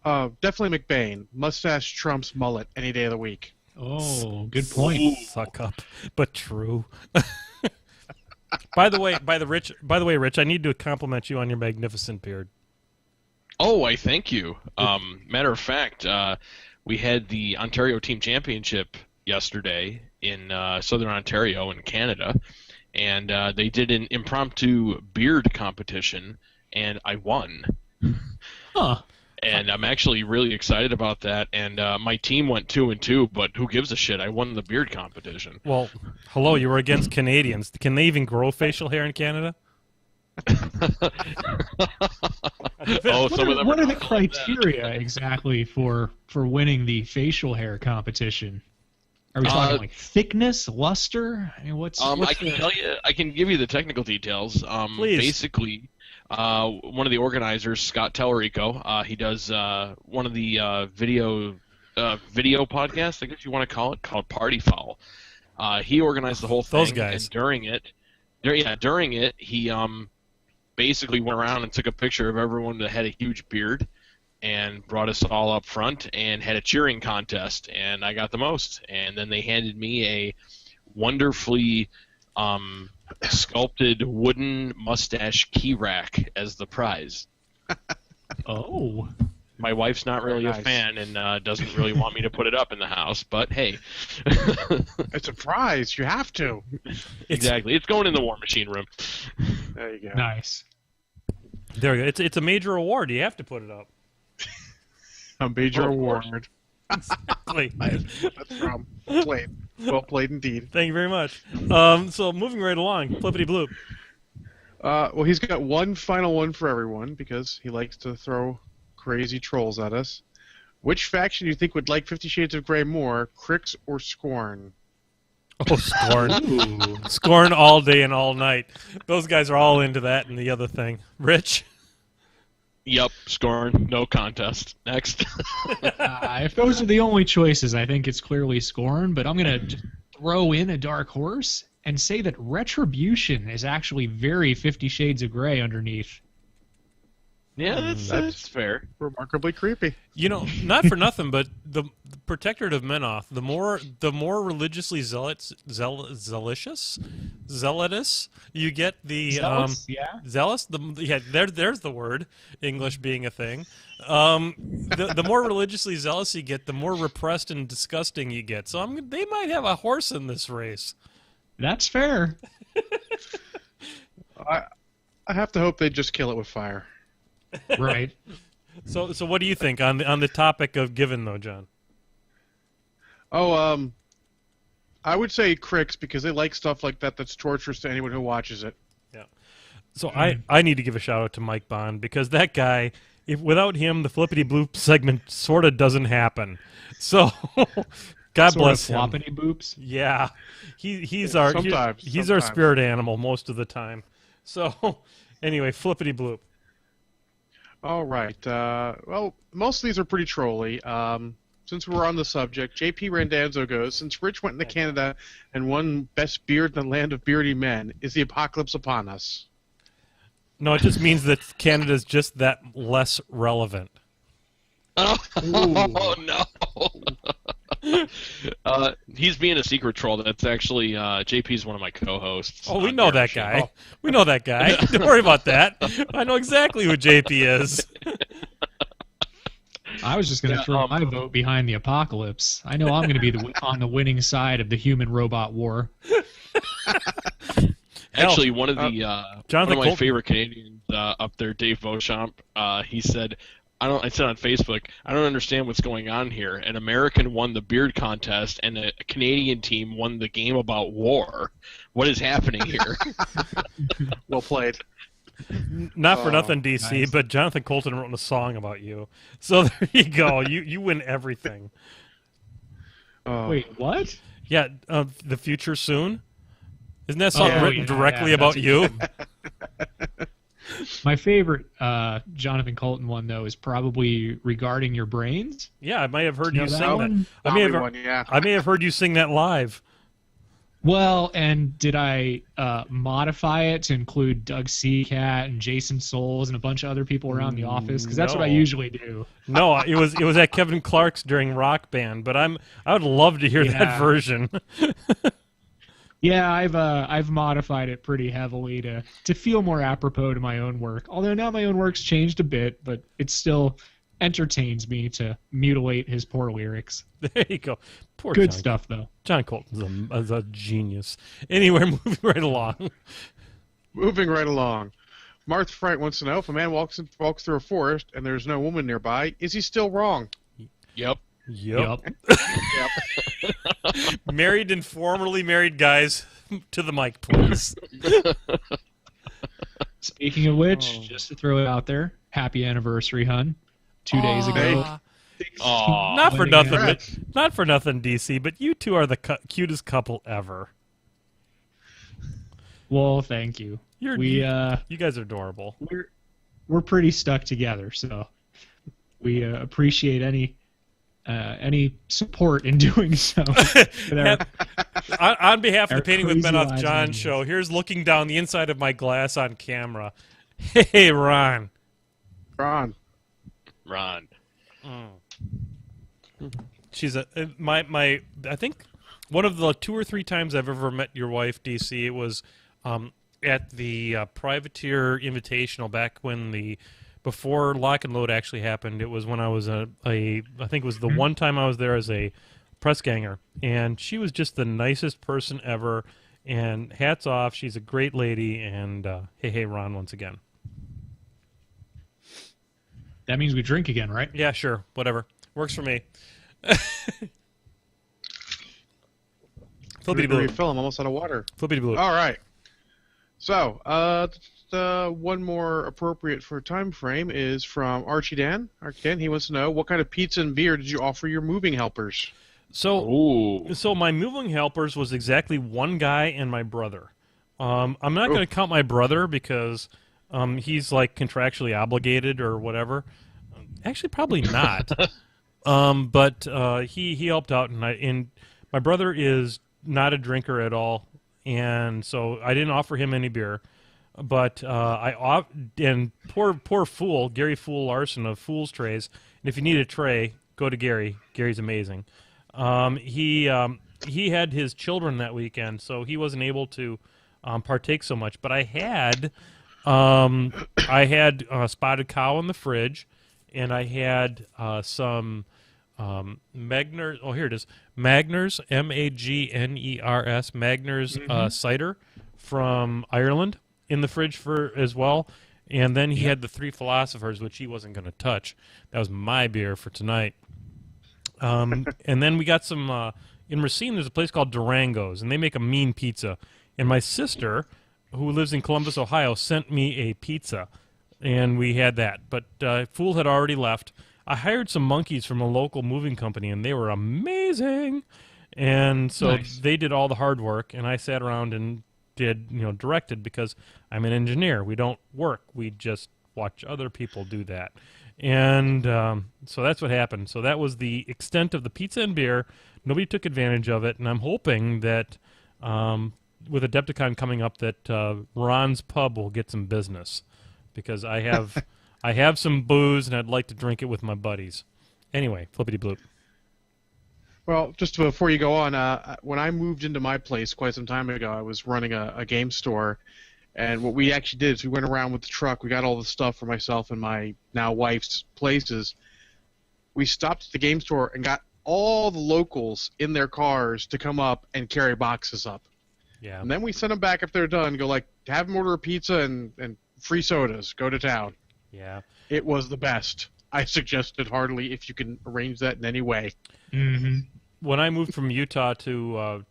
Definitely McBain. Mustache trumps mullet any day of the week. Oh, good point. Suck up, but true. By the way, Rich, I need to compliment you on your magnificent beard. Oh, I thank you. Matter of fact, we had the Ontario Team Championship yesterday in Southern Ontario in Canada, and they did an impromptu beard competition, and I won. Huh. And I'm actually really excited about that. And my team went 2-2, but who gives a shit? I won the beard competition. Well, hello, you were against Canadians. Can they even grow facial hair in Canada? What are the criteria exactly for winning the facial hair competition? Are we talking like thickness, luster? I mean, what's I can tell you. I can give you the technical details. Please. Basically, one of the organizers, Scott Tellerico, he does one of the video podcasts, I guess you want to call it, called Party Foul. He organized the whole thing. Those guys. And during it, he basically went around and took a picture of everyone that had a huge beard and brought us all up front and had a cheering contest, and I got the most. And then they handed me a wonderfully sculpted wooden mustache key rack as the prize. Oh. My wife's not really Very nice. a fan and doesn't really want me to put it up in the house, but hey. It's a prize. You have to. Exactly. It's going in the Warmachine room. There you go. Nice. There you go. It's a major award. You have to put it up. A major Oh, of course. award. Exactly. That's from played. Well played indeed. Thank you very much. So moving right along, flippity bloop. Well, he's got one final one for everyone because he likes to throw crazy trolls at us. Which faction do you think would like 50 Shades of Grey more, Crix or Scorn? Oh, Scorn. Scorn all day and all night. Those guys are all into that and the other thing. Rich? Yep, Scorn. No contest. Next. If those are the only choices, I think it's clearly Scorn, but I'm going to throw in a dark horse and say that Retribution is actually very 50 Shades of Grey underneath. Yeah, that's fair. Remarkably creepy. You know, not for nothing, but the Protectorate of Menoth, the more religiously zealotous you get, the Zealous, yeah. zealous. There's the word. English being a thing. The more religiously zealous you get, the more repressed and disgusting you get. So they might have a horse in this race. That's fair. I have to hope they just kill it with fire. Right. So what do you think on the topic of given though, John? Oh, I would say Crix because they like stuff like that that's torturous to anyone who watches it. Yeah. So I need to give a shout out to Mike Bond because that guy, without him, the flippity bloop segment sort of doesn't happen. So God bless him. Floppity boops. Yeah, he's our spirit animal most of the time. So anyway, flippity bloop. All right. Well, most of these are pretty trolly. Since we're on the subject, JP Randazzo goes, since Rich went into Canada and won Best Beard in the Land of Beardy Men, is the apocalypse upon us? No, it just means that Canada's just that less relevant. Oh no! He's being a secret troll. That's actually JP's one of my co-hosts. Oh, we know that guy. We know that guy. Don't worry about that. I know exactly who JP is. I was just going to throw my vote behind the apocalypse. I know I'm going to be on the winning side of the human-robot war. Actually, one of my favorite Canadians up there, Dave Beauchamp, he said, I said on Facebook, I don't understand what's going on here. An American won the beard contest, and a Canadian team won the game about war. What is happening here? Well played. Not for nothing, DC, nice. but Jonathan Colton wrote a song about you. So there you go. You win everything. Wait, what? Yeah, The Future Soon. Isn't that song written yeah, directly yeah, about you? My favorite Jonathan Colton one, though, is probably Regarding Your Brains. Yeah, I may have heard You you know that sing one? that. I may have, Zombie one, yeah. I may have heard you sing that live. Well, and did I modify it to include Doug Seacat and Jason Souls and a bunch of other people around the office? Because that's what I No. usually do. No, it was at Kevin Clark's during Rock Band, but I would love to hear that Yeah. version. Yeah, I've modified it pretty heavily to feel more apropos to my own work. Although now my own work's changed a bit, but it still entertains me to mutilate his poor lyrics. There you go. Poor Good John. stuff, though. John Colton's a genius. Anyway, moving right along. Moving right along. Martha Frank wants to know, if a man walks through a forest and there's no woman nearby, is he still wrong? Yep. Yep. Yep. Married and formerly married guys, to the mic, please. Speaking of which, just to throw it out there, happy anniversary, hun. 2 days ago. Aw. Not for Wedding nothing, anniversary. not for nothing, DC. But you two are the cutest couple ever. Well, thank you. You guys are adorable. We're pretty stuck together, so we appreciate any support in doing so. On behalf of our the Painting with crazy Ben Off lives John and show, here's looking down the inside of my glass on camera. Hey, Ron. Ron. Ron. She's my. I think one of the 2 or 3 times I've ever met your wife, DC. It was at the Privateer Invitational back when before Lock and Load actually happened. It was when I was I think it was the one time I was there as a press ganger, and she was just the nicest person ever. And hats off, she's a great lady. And hey, Ron, once again. That means we drink again, right? Yeah, sure, whatever, works for me. Flippity blue. Refill, I'm almost out of water. Flippity blue. All right. So, one more appropriate for time frame is from Archie Dan. Archie Dan, he wants to know, what kind of pizza and beer did you offer your moving helpers? Ooh. So my moving helpers was exactly one guy and my brother. I'm not going to count my brother because he's like contractually obligated or whatever. Actually, probably not. But he helped out, and my brother is not a drinker at all, and so I didn't offer him any beer. But and poor fool Gary Fool Larson of Fool's Trays. And if you need a tray, go to Gary. Gary's amazing. He had his children that weekend, so he wasn't able to partake so much. But I had spotted cow in the fridge, and I had some Magners. Oh, here it is. Magners, Magners, Magners cider from Ireland in the fridge as well. And then he had the Three Philosophers, which he wasn't going to touch. That was my beer for tonight. And then we got some in Racine. There's a place called Durango's, and they make a mean pizza. And my sister, who lives in Columbus, Ohio, sent me a pizza, and we had that. But Fool had already left. I hired some monkeys from a local moving company, and they were amazing. And so they did all the hard work, and I sat around and directed, because I'm an engineer. We don't work. We just watch other people do that. And so that's what happened. So that was the extent of the pizza and beer. Nobody took advantage of it, and I'm hoping that with Adepticon coming up that Ron's Pub will get some business, because I have some booze, and I'd like to drink it with my buddies. Anyway, flippity bloop. Well, just before you go on, when I moved into my place quite some time ago, I was running a game store, and what we actually did is we went around with the truck. We got all the stuff for myself and my now wife's places. We stopped at the game store and got all the locals in their cars to come up and carry boxes up. Yeah. And then we send them back if they're done. Go have them order a pizza and free sodas. Go to town. Yeah. It was the best. I suggest it heartily if you can arrange that in any way. Mm-hmm. When I moved from Utah to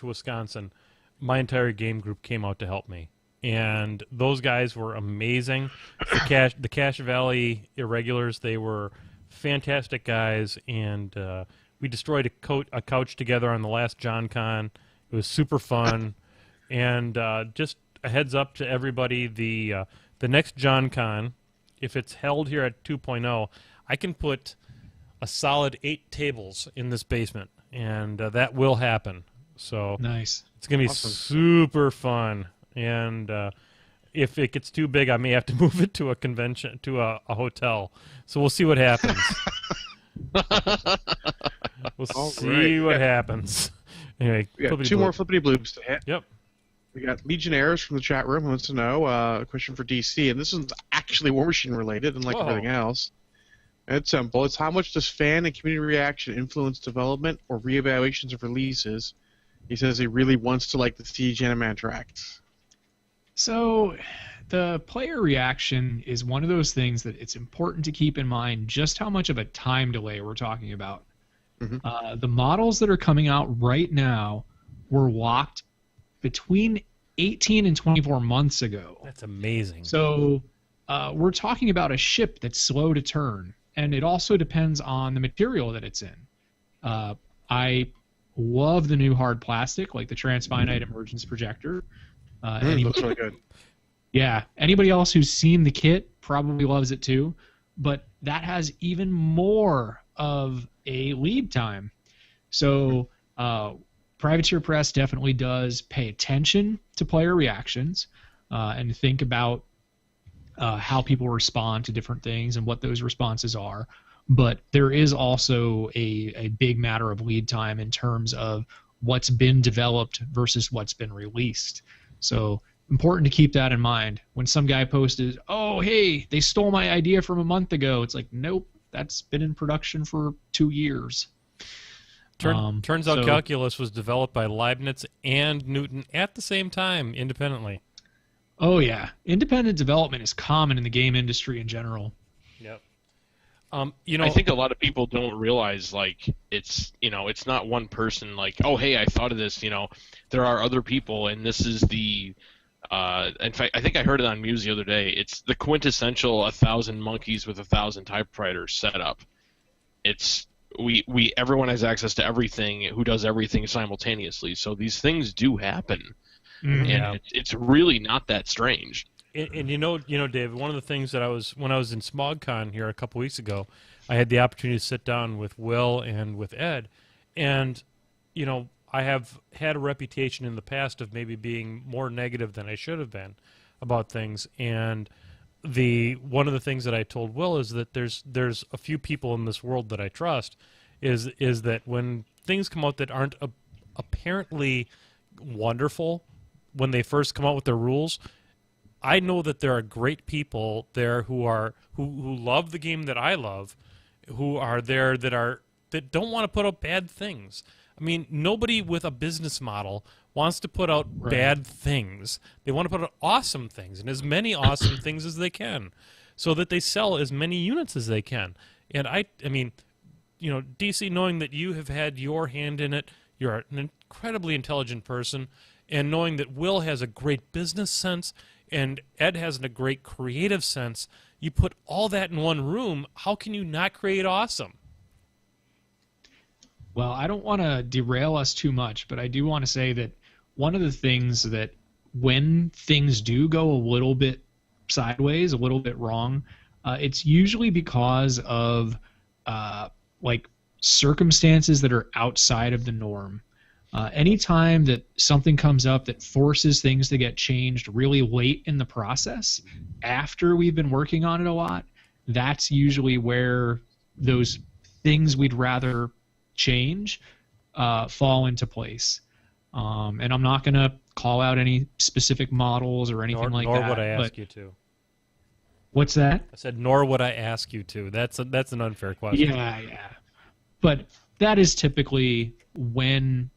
Wisconsin, my entire game group came out to help me, and those guys were amazing. The Cache Valley Irregulars, they were fantastic guys, and we destroyed a couch together on the last John Con. It was super fun, and just a heads up to everybody, the next John Con, if it's held here at 2.0, I can put a solid 8 tables in this basement, and that will happen. So Nice. it's going to be super fun. And if it gets too big, I may have to move it to a convention, to a hotel. So we'll see what happens. We'll see what happens. Anyway, We got flippity two more bloop. flippity bloops to hit. Yep. We got Legionnaires from the chat room who wants to know a question for DC, and this is actually Warmachine related, unlike Whoa. everything else. And it's simple. It's how much does fan and community reaction influence development or reevaluations of releases? He says he really wants to like the Siege Animatrix. So the player reaction is one of those things that it's important to keep in mind just how much of a time delay we're talking about. The models that are coming out right now were locked between 18 and 24 months ago. That's amazing. So we're talking about a ship that's slow to turn, and it also depends on the material that it's in. I love the new hard plastic, like the Transfinite Emergence Projector. Looks really good. Yeah, anybody else who's seen the kit probably loves it too, but that has even more of a lead time. So Privateer Press definitely does pay attention to player reactions and think about how people respond to different things and what those responses are. But there is also a big matter of lead time in terms of what's been developed versus what's been released. So important to keep that in mind. When some guy posted, oh, hey, they stole my idea from a month ago, it's like, nope, that's been in production for 2 years. Turns out calculus was developed by Leibniz and Newton at the same time, independently. Oh, yeah. Independent development is common in the game industry in general. Yep. I think a lot of people don't realize, like, it's not one person, like, oh, hey, I thought of this, there are other people, and this is the, in fact, I think I heard it on Muse the other day, it's the quintessential 1,000 monkeys with 1,000 typewriters setup. It's, everyone has access to everything, who does everything simultaneously, so these things do happen, and it's really not that strange. And Dave, one of the things that when I was in SmogCon here a couple weeks ago, I had the opportunity to sit down with Will and with Ed, and I have had a reputation in the past of maybe being more negative than I should have been about things, and one of the things that I told Will is that there's a few people in this world that I trust, is that when things come out that aren't apparently wonderful when they first come out with their rules, I know that there are great people there who love the game that I love, who are there that don't want to put out bad things. I mean, nobody with a business model wants to put out bad things. They want to put out awesome things, and as many awesome things as they can, so that they sell as many units as they can. And I mean, DC, knowing that you have had your hand in it, you're an incredibly intelligent person, and knowing that Will has a great business sense and Ed has a great creative sense, you put all that in one room, how can you not create awesome? Well, I don't want to derail us too much, but I do want to say that one of the things that when things do go a little bit sideways, a little bit wrong, it's usually because of circumstances that are outside of the norm. Anytime that something comes up that forces things to get changed really late in the process, after we've been working on it a lot, that's usually where those things we'd rather change fall into place. And I'm not going to call out any specific models or anything like that. Nor would I ask you to. What's that? I said, nor would I ask you to. That's an unfair question. Yeah. But that is typically when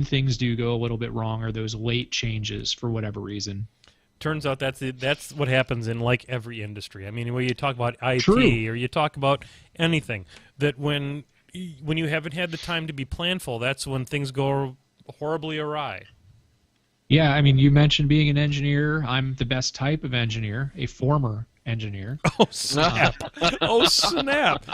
things do go a little bit wrong, or those late changes for whatever reason. Turns out that's what happens in like every industry. I mean, when you talk about IT True. or you talk about anything, that when you haven't had the time to be planful, that's when things go horribly awry. Yeah, I mean, you mentioned being an engineer. I'm the best type of engineer, a former engineer. Oh, snap. Oh, snap.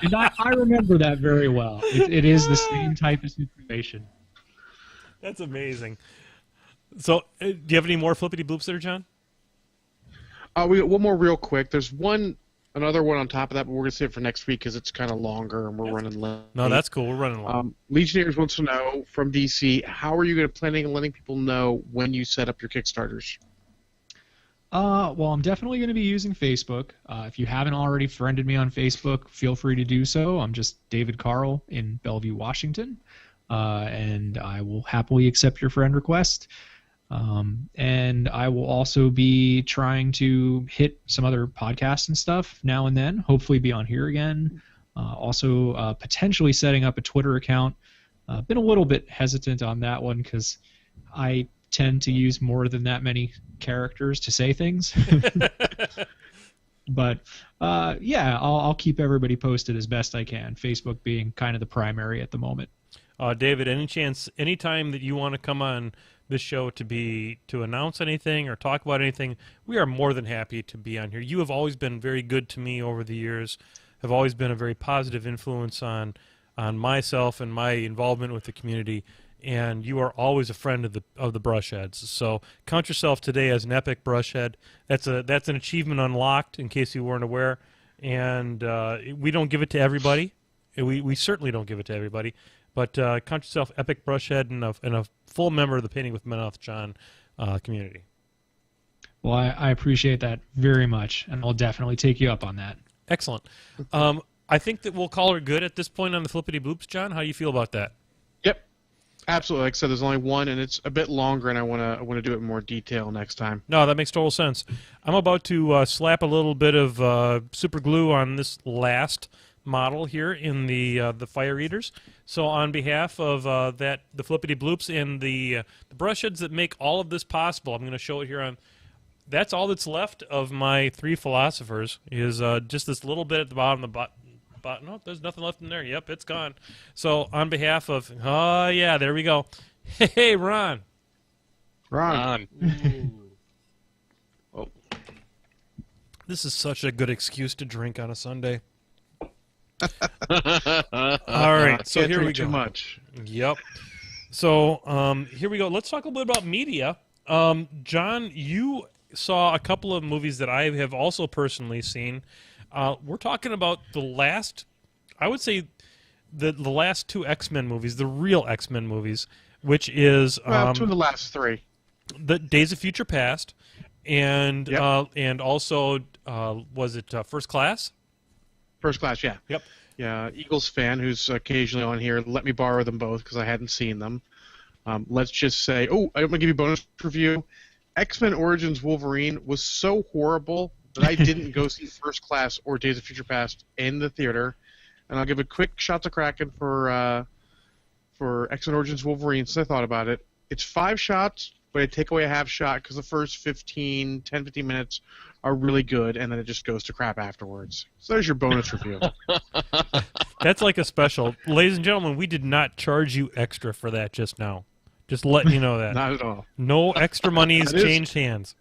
And I remember that very well. It is the same type of situation. That's amazing. So, do you have any more flippity bloops there, John? We got one more real quick. There's another one on top of that, but we're gonna save it for next week because it's kind of longer and we're running late. No, that's cool. We're running long. Legionnaires wants to know from DC, how are you planning on letting people know when you set up your Kickstarters? Well, I'm definitely going to be using Facebook. If you haven't already friended me on Facebook, feel free to do so. I'm just David Carl in Bellevue, Washington, and I will happily accept your friend request. And I will also be trying to hit some other podcasts and stuff now and then, hopefully be on here again. Also, potentially setting up a Twitter account. Been a little bit hesitant on that one because I tend to use more than that many characters to say things. But yeah, I'll keep everybody posted as best I can, Facebook being kind of the primary at the moment. David, anytime that you want to come on this show to announce anything or talk about anything, we are more than happy to be on here. You have always been very good to me over the years, have always been a very positive influence on myself and my involvement with the community, and you are always a friend of the Brushheads. So count yourself today as an epic Brushhead. That's an achievement unlocked, in case you weren't aware, and we don't give it to everybody. We certainly don't give it to everybody. But count yourself epic Brushhead and a full member of the Painting with Menoth John community. Well, I appreciate that very much, and I'll definitely take you up on that. Excellent. I think that we'll call her good at this point on the flippity bloops, John. How do you feel about that? Yep, absolutely. Like I said, there's only one, and it's a bit longer, and I want to do it in more detail next time. No, that makes total sense. I'm about to slap a little bit of super glue on this last model here in the Fire Eaters. So on behalf of the flippity bloops and the Brushheads that make all of this possible, I'm going to show it here on. That's all that's left of my Three Philosophers is just this little bit at the bottom of the bottom. No, there's nothing left in there. Yep, it's gone. So on behalf of, yeah, there we go. Hey, Ron. Ron. Oh. This is such a good excuse to drink on a Sunday. All right, so here we go. Too much. Yep. So here we go. Let's talk a little bit about media. John, you saw a couple of movies that I have also personally seen. We're talking about I would say the last two X-Men movies, the real X-Men movies, which is two of the last three. The Days of Future Past, and Yep. And also was it First Class? First Class, yeah. Yep. Yeah, Eagles fan who's occasionally on here, let me borrow them both because I hadn't seen them. Let's just say, I'm going to give you a bonus review. X-Men Origins Wolverine was so horrible that I didn't go see First Class or Days of Future Past in the theater. And I'll give a quick shot to Kraken for X-Men Origins Wolverine since I thought about it. It's 5 shots, but I take away a half shot because the first 10, 15 minutes are really good, and then it just goes to crap afterwards. So there's your bonus review. That's like a special. Ladies and gentlemen, we did not charge you extra for that just now. Just letting you know that. Not at all. No extra monies changed hands.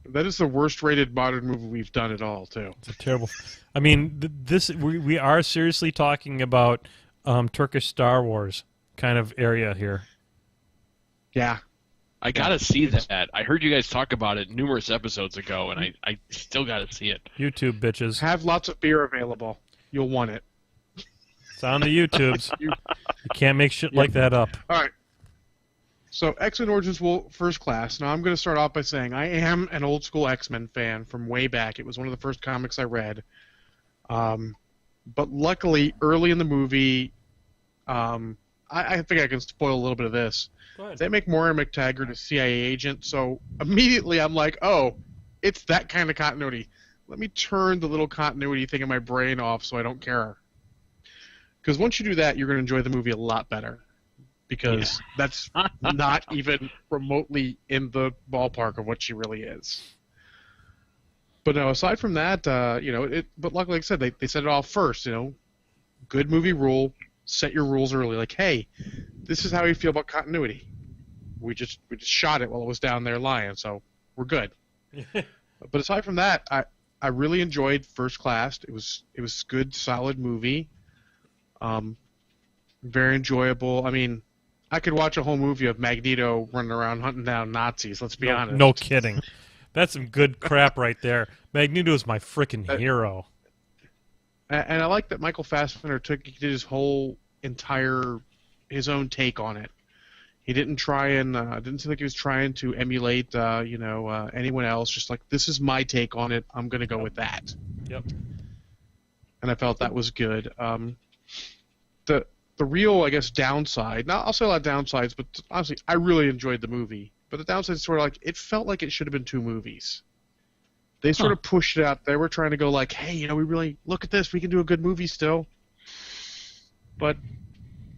That is the worst-rated modern movie we've done at all, too. It's a terrible. I mean, we are seriously talking about Turkish Star Wars kind of area here. Yeah. I gotta see that. I heard you guys talk about it numerous episodes ago, and I still gotta see it. YouTube bitches. Have lots of beer available. You'll want it. It's on the YouTubes. You can't make shit like that up. All right. So X-Men Origins First Class. Now I'm going to start off by saying I am an old school X-Men fan from way back. It was one of the first comics I read. But luckily, early in the movie, I think I can spoil a little bit of this. They make Moira McTaggart a CIA agent, so immediately I'm like, oh, it's that kind of continuity. Let me turn the little continuity thing in my brain off so I don't care. Because once you do that, you're going to enjoy the movie a lot better. Because that's not even remotely in the ballpark of what she really is. But no, aside from that, but luckily, like I said, they set it all first, good movie rule, set your rules early. Like, hey, this is how you feel about continuity. We just shot it while it was down there lying, so we're good. But aside from that, I really enjoyed First Class. It was a good, solid movie. Very enjoyable. I mean, I could watch a whole movie of Magneto running around hunting down Nazis. Let's be honest. No kidding. That's some good crap right there. Magneto is my freaking hero. And I like that Michael Fassbender did his whole his own take on it. He didn't try and didn't seem like he was trying to emulate anyone else. Just like, this is my take on it. I'm going to go with that. Yep. And I felt that was good. The real, I guess, downside. Now, I'll say a lot of downsides, but honestly, I really enjoyed the movie. But the downside is sort of like, it felt like it should have been 2 movies. They sort of pushed it out. They were trying to go like, hey, we really, look at this. We can do a good movie still. But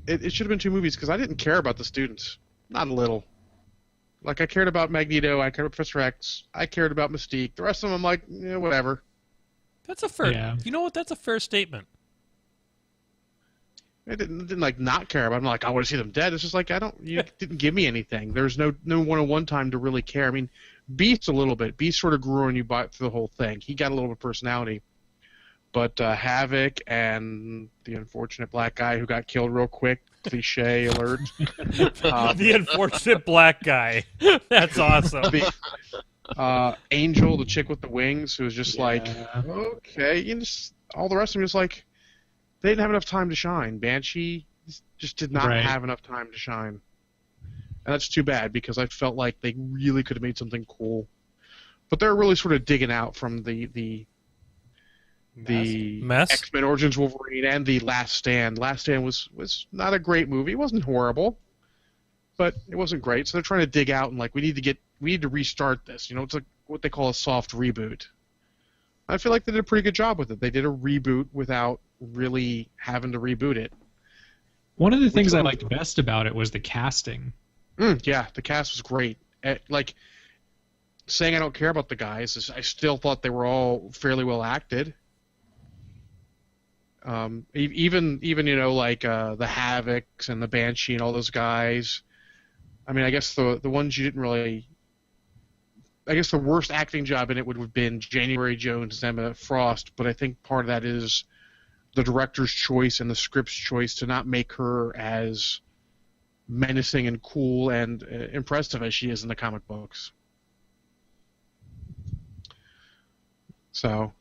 it should have been 2 movies because I didn't care about the students. Not a little. Like, I cared about Magneto. I cared about Professor X. I cared about Mystique. The rest of them, I'm like, whatever. That's a fair... Yeah. You know what? That's a fair statement. I didn't like not care about them. Like, I want to see them dead. It's just like, you didn't give me anything. There's no one-on-one time to really care. I mean, Beast a little bit. Beast sort of grew on you through the whole thing. He got a little bit of personality. But Havoc and the unfortunate black guy who got killed real quick, cliche alert. The unfortunate black guy. That's awesome. Angel, the chick with the wings, who was just like, okay. All the rest of them just like, they didn't have enough time to shine. Banshee just did not have enough time to shine. And that's too bad, because I felt like they really could have made something cool. But they're really sort of digging out from the mess? X-Men Origins Wolverine and the Last Stand. Last Stand was not a great movie. It wasn't horrible, but it wasn't great. So they're trying to dig out and like, we need to restart this. It's like what they call a soft reboot. I feel like they did a pretty good job with it. They did a reboot without really having to reboot it. One of the things I liked best about it was the casting. Yeah, the cast was great. Like, saying I don't care about the guys, I still thought they were all fairly well acted. Even like the Havocs and the Banshee and all those guys. I mean, I guess the ones you didn't really... I guess the worst acting job in it would have been January Jones and Emma Frost, but I think part of that is the director's choice and the script's choice to not make her as menacing and cool and impressive as she is in the comic books. So...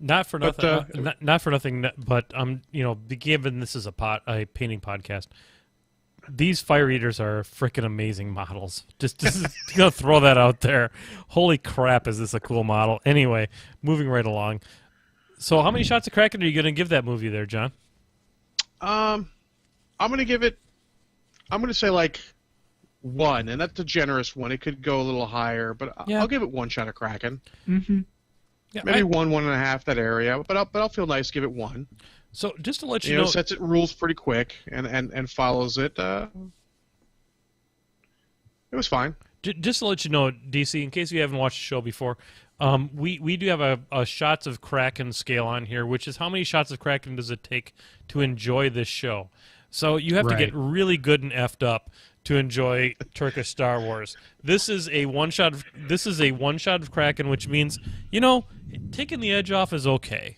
Not for nothing. Not for nothing. But given this is a painting podcast, these Fire Eaters are freaking amazing models. Just gonna throw that out there. Holy crap, is this a cool model? Anyway, moving right along. So, how many shots of Kraken are you gonna give that movie, there, John? I'm gonna say like 1, and that's a generous one. It could go a little higher, but I'll give it 1 shot of Kraken. Mm-hmm. Yeah, maybe 1.5, that area, but I'll feel nice. Give it 1. So just to let you know, sets it rules pretty quick and follows it. It was fine. Just to let you know, DC, in case you haven't watched the show before, we do have a shots of Kraken scale on here, which is how many shots of Kraken does it take to enjoy this show. So you have to get really good and effed up to enjoy Turkish Star Wars. This is a one shot of Kraken, which means taking the edge off is okay.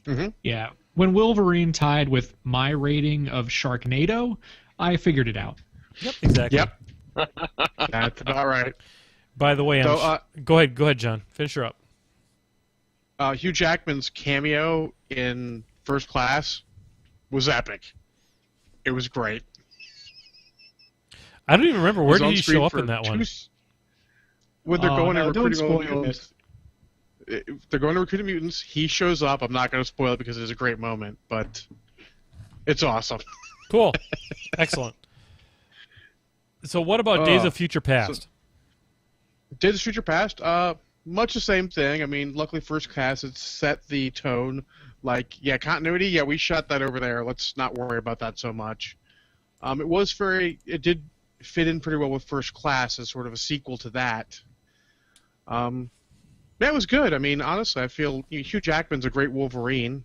Mm-hmm. Yeah. When Wolverine tied with my rating of Sharknado, I figured it out. Yep, exactly. Yep. That's about right. By the way, go ahead, John. Finish her up. Hugh Jackman's cameo in First Class was epic. It was great. I don't even remember where did he show up in that one. When they're going to recruiting mutants. They're going to recruiting mutants. He shows up. I'm not going to spoil it because it's a great moment, but it's awesome. Cool, excellent. So, what about Days of Future Past? Days of Future Past, much the same thing. I mean, luckily, First Class it set the tone. Like, continuity. Yeah, we shot that over there. Let's not worry about that so much. It did fit in pretty well with First Class as sort of a sequel to that. That was good. I mean, honestly, I feel Hugh Jackman's a great Wolverine.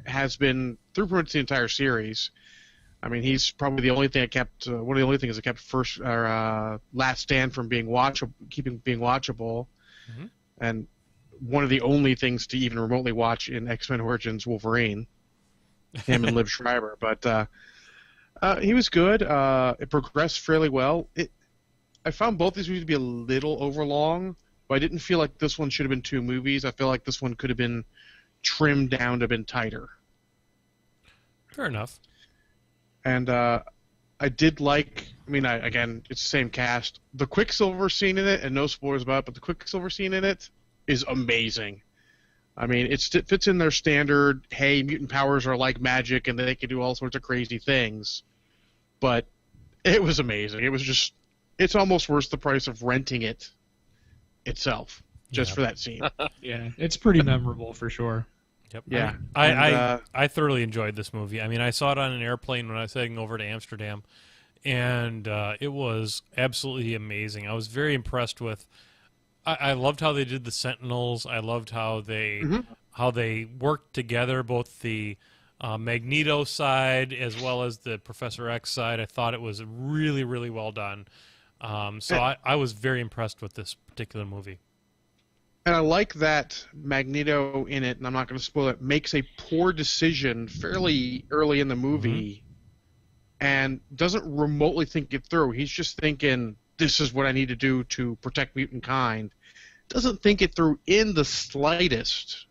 Has been through pretty much the entire series. I mean, he's probably the only thing that kept one of the only things that kept Last Stand from being watchable, mm-hmm. and one of the only things to even remotely watch in X-Men Origins Wolverine. Him and Liv Schreiber, but He was good. It progressed fairly well. I found both these movies to be a little overlong, but I didn't feel like this one should have been 2 movies. I feel like this one could have been trimmed down to have been tighter. Fair enough. And I did like, again, it's the same cast. The Quicksilver scene in it, and no spoilers about it, but the Quicksilver scene in it is amazing. It fits in their standard, hey, mutant powers are like magic and they can do all sorts of crazy things. But it was amazing. It's almost worth the price of renting it itself, just for that scene. Yeah, it's pretty memorable for sure. Yep. Yeah. I thoroughly enjoyed this movie. I saw it on an airplane when I was heading over to Amsterdam, and it was absolutely amazing. I was very impressed with. I loved how they did the Sentinels. I loved how they worked together, both the Magneto side as well as the Professor X side. I thought it was really, really well done. I was very impressed with this particular movie. And I like that Magneto in it, and I'm not going to spoil it, makes a poor decision fairly early in the movie and doesn't remotely think it through. He's just thinking, this is what I need to do to protect mutant kind. Doesn't think it through in the slightest,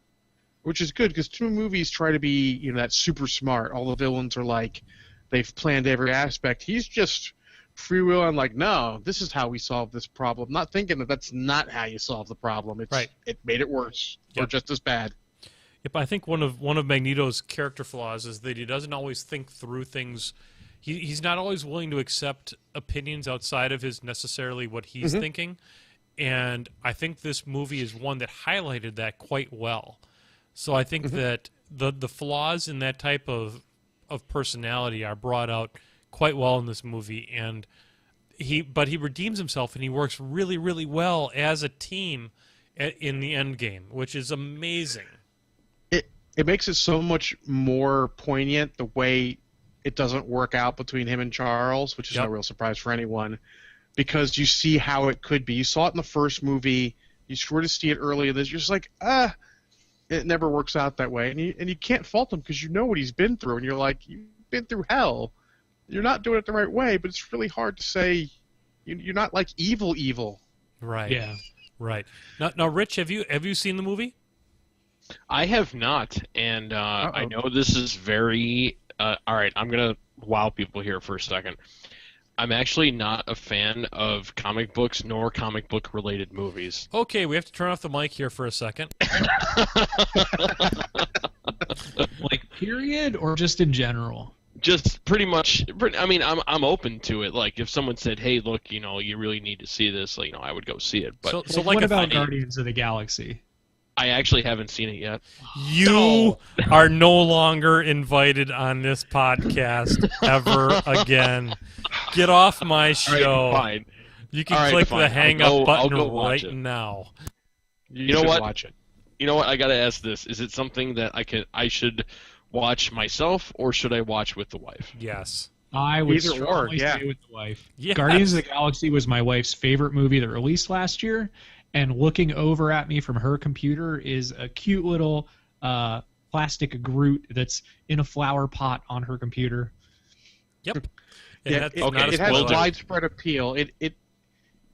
which is good because 2 movies try to be, that super smart. All the villains are like, they've planned every aspect. He's just free will and like, no, this is how we solve this problem. Not thinking that that's not how you solve the problem. It made it worse or just as bad. Yep, I think one of Magneto's character flaws is that he doesn't always think through things. He's not always willing to accept opinions outside of his necessarily what he's thinking. And I think this movie is one that highlighted that quite well. So I think that the flaws in that type of personality are brought out quite well in this movie, and he redeems himself and he works really, really well as a team in the end game, which is amazing. It makes it so much more poignant the way it doesn't work out between him and Charles, which is no real surprise for anyone, because you see how it could be. You saw it in the first movie. You sort of see it early in this. You're just like, it never works out that way, and you can't fault him because you know what he's been through, and you're like, you've been through hell. You're not doing it the right way, but it's really hard to say you're not like evil. Right. Yeah. Right. Now, Rich, have you seen the movie? I have not, and I know this is very... all right, I'm going to wow people here for a second. I'm actually not a fan of comic books nor comic book-related movies. Okay, we have to turn off the mic here for a second. Like, period, or just in general? Just pretty much. I'm open to it. Like, if someone said, "Hey, look, you really need to see this," I would go see it. But so what about Guardians of the Galaxy? I actually haven't seen it yet. You are no longer invited on this podcast ever again. Get off my show. All right, fine. You can click the hang up button right now. You know what? Watch it. You know what? I gotta ask this: is it something that I should watch myself, or should I watch with the wife? Yes. I would Either strongly or, say with the wife. Yes. Guardians of the Galaxy was my wife's favorite movie that released last year, and looking over at me from her computer is a cute little plastic Groot that's in a flower pot on her computer. Yep. It has widespread appeal. It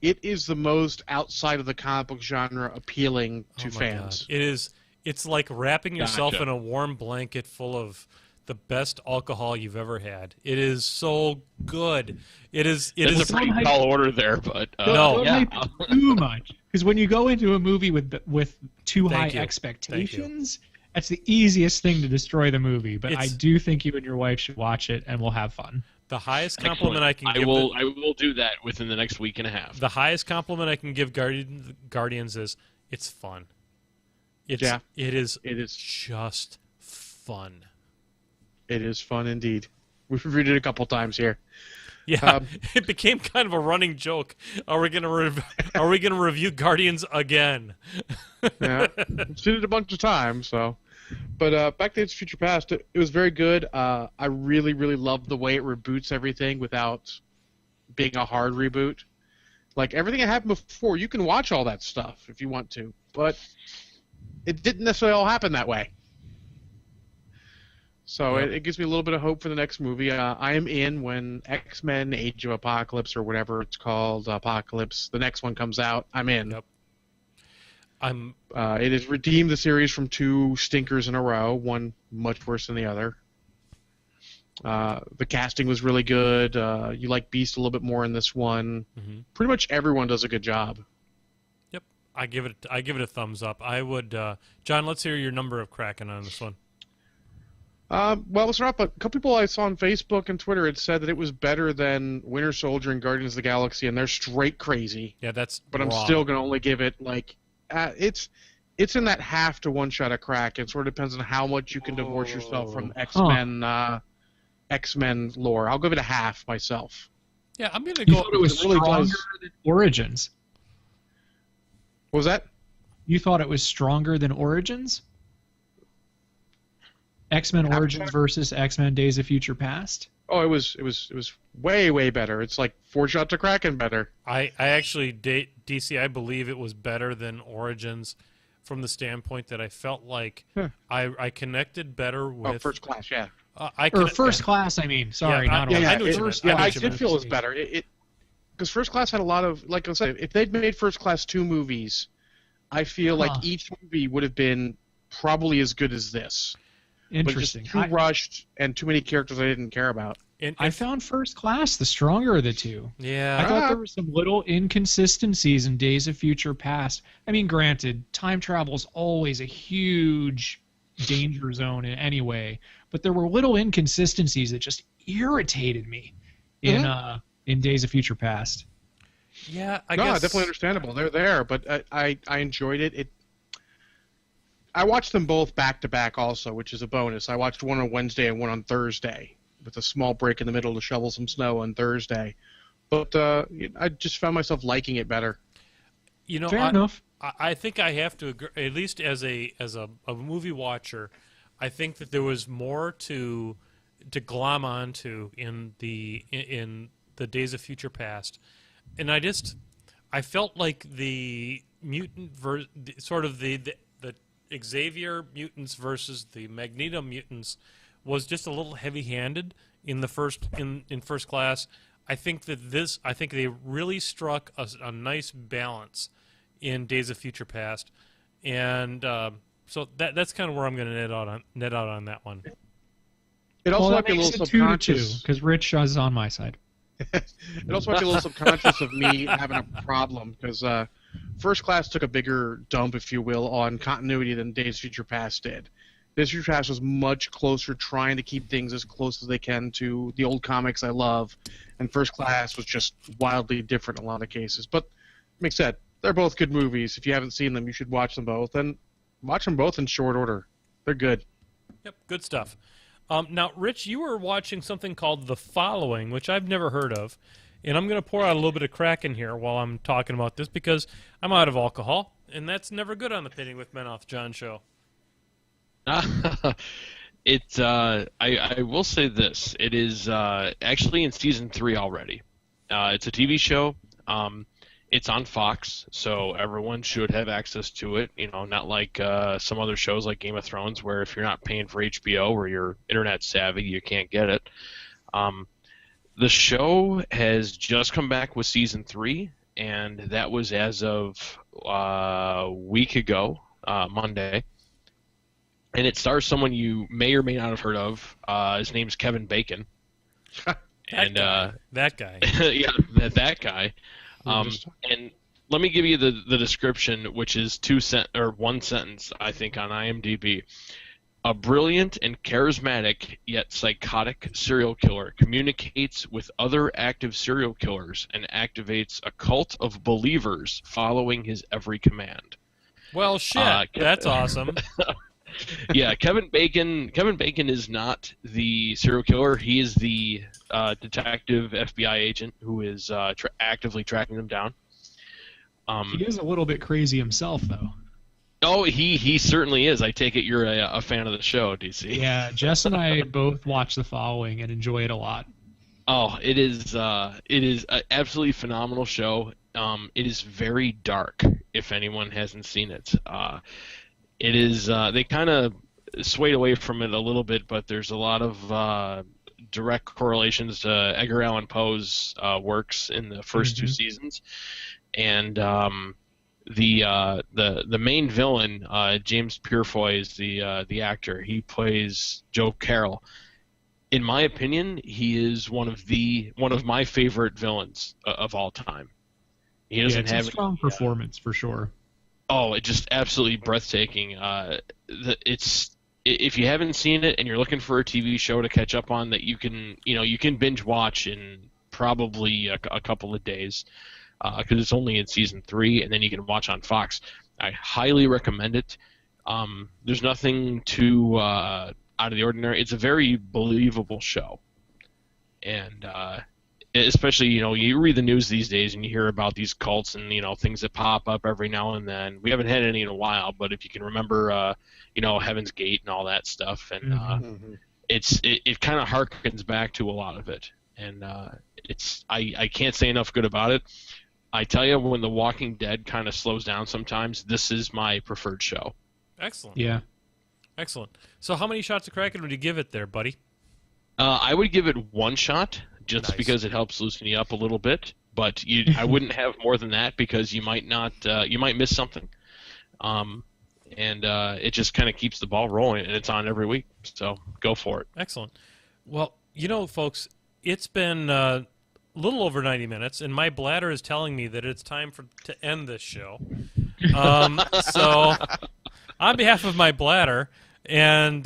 is the most outside of the comic book genre appealing to fans. God. It's like wrapping yourself in a warm blanket full of the best alcohol you've ever had. It is so good. It's a pretty tall order there, but don't hype it too much, because when you go into a movie with too high expectations, that's the easiest thing to destroy the movie. But I do think you and your wife should watch it, and we'll have fun. The highest compliment I can give... I will do that within the next week and a half. The highest compliment I can give Guardians is it's fun. It is just fun. It is fun indeed. We've reviewed it a couple times here. Yeah, it became kind of a running joke. Are we gonna review Guardians again? Yeah, we've seen it a bunch of times. So, but back to Days of Future Past, it was very good. I really, really loved the way it reboots everything without being a hard reboot. Like everything that happened before, you can watch all that stuff if you want to, but it didn't necessarily all happen that way. So Yep. it gives me a little bit of hope for the next movie. I am in when X-Men Age of Apocalypse or whatever it's called, Apocalypse, the next one comes out. I'm in. Yep. It has redeemed the series from 2 stinkers in a row, one much worse than the other. The casting was really good. You like Beast a little bit more in this one. Mm-hmm. Pretty much everyone does a good job. Yep. I give it a thumbs up. I would, John. Let's hear your number of Kraken on this one. Well, let's wrap up. A couple people I saw on Facebook and Twitter had said that it was better than Winter Soldier and Guardians of the Galaxy, and they're straight crazy. Yeah, that's. But I'm wrong. still going to only give it it's in that half to one shot of crack. It sort of depends on how much you can divorce yourself from X-Men lore. I'll give it a half myself. Yeah, I'm gonna You go. thought it was really stronger does- than Origins. What was that? You thought it was stronger than Origins? X-Men Origins versus X-Men Days of Future Past? Oh, it was way, way better. It's like 4 shots of Kraken better. I actually DC. I believe it was better than Origins, from the standpoint that I felt like I connected better with First Class, yeah. First Class, I mean. Sorry, Yeah, not yeah, Origins. I knew what you meant. First I know I what you did meant. feel it was better. Because First Class had a lot of, like I said, if they'd made First Class 2 movies, I feel like each movie would have been probably as good as this. Interesting. But just too rushed and too many characters I didn't care about. I found First Class the stronger of the two. Yeah. I thought there were some little inconsistencies in Days of Future Past. I mean, granted, time travel is always a huge danger zone in any way, but there were little inconsistencies that just irritated me in Days of Future Past. Yeah, I guess. Definitely understandable. They're there, but I enjoyed it. I watched them both back to back also, which is a bonus. I watched one on Wednesday and one on Thursday, with a small break in the middle to shovel some snow on Thursday. But I just found myself liking it better. You know, Fair enough. I think I have to agree, at least as a movie watcher, I think that there was more to glom onto in the Days of Future Past, and I felt like the mutant sort of the Xavier mutants versus the Magneto mutants was just a little heavy-handed in First Class. I think they really struck a nice balance in Days of Future Past, and so that's kind of where I'm going to net out on that one. It also might be a makes little it 2-2 subconscious. because Rich is on my side. It also might be a little subconscious of me having a problem because First Class took a bigger dump, if you will, on continuity than Days of Future Past did. Days of Future Past was much closer, trying to keep things as close as they can to the old comics I love, and First Class was just wildly different in a lot of cases. But, like I said, they're both good movies. If you haven't seen them, you should watch them both, and watch them both in short order. They're good. Yep, good stuff. Now, Rich, you were watching something called The Following, which I've never heard of, and I'm going to pour out a little bit of Kraken here while I'm talking about this because I'm out of alcohol, and that's never good on the Pitting with Men Off John show. I will say this. It is actually in season 3 already. It's a TV show. It's on Fox, so everyone should have access to it. You know, not like some other shows like Game of Thrones, where if you're not paying for HBO or you're internet savvy, you can't get it. The show has just come back with season 3, and that was as of a week ago, Monday. And it stars someone you may or may not have heard of. His name's Kevin Bacon. That guy. Yeah, that guy. And let me give you the description, which is one sentence, I think, on IMDb. A brilliant and charismatic yet psychotic serial killer communicates with other active serial killers and activates a cult of believers following his every command. Well, shit, that's awesome. Yeah, Kevin Bacon is not the serial killer. He is the detective FBI agent who is actively tracking them down. He is a little bit crazy himself, though. Oh, he certainly is. I take it you're a fan of the show, DC. Yeah, Jess and I both watch The Following and enjoy it a lot. Oh, it is an absolutely phenomenal show. It is very dark, if anyone hasn't seen it. It is they kind of swayed away from it a little bit, but there's a lot of direct correlations to Edgar Allan Poe's works in the first two seasons, and the main villain, James Purefoy, is the actor. He plays Joe Carroll. In my opinion, he is one of my favorite villains of all time. He doesn't have a strong performance for sure. Oh, it's just absolutely breathtaking. If you haven't seen it and you're looking for a TV show to catch up on that you can binge watch in probably a couple of days, because it's only in season 3, and then you can watch on Fox. I highly recommend it. There's nothing too out of the ordinary. It's a very believable show, and especially you read the news these days and you hear about these cults and things that pop up every now and then. We haven't had any in a while, but if you can remember, Heaven's Gate and all that stuff, and it kind of harkens back to a lot of it, and I can't say enough good about it. I tell you, when The Walking Dead kind of slows down sometimes, this is my preferred show. Excellent. Yeah. Excellent. So how many shots of Kraken would you give it there, buddy? I would give it 1 shot, just Nice. because it helps loosen you up a little bit. But I wouldn't have more than that, because you might miss something. And it just kind of keeps the ball rolling, and it's on every week. So go for it. Excellent. Well, folks, it's been a little over 90 minutes, and my bladder is telling me that it's time to end this show. So, on behalf of my bladder and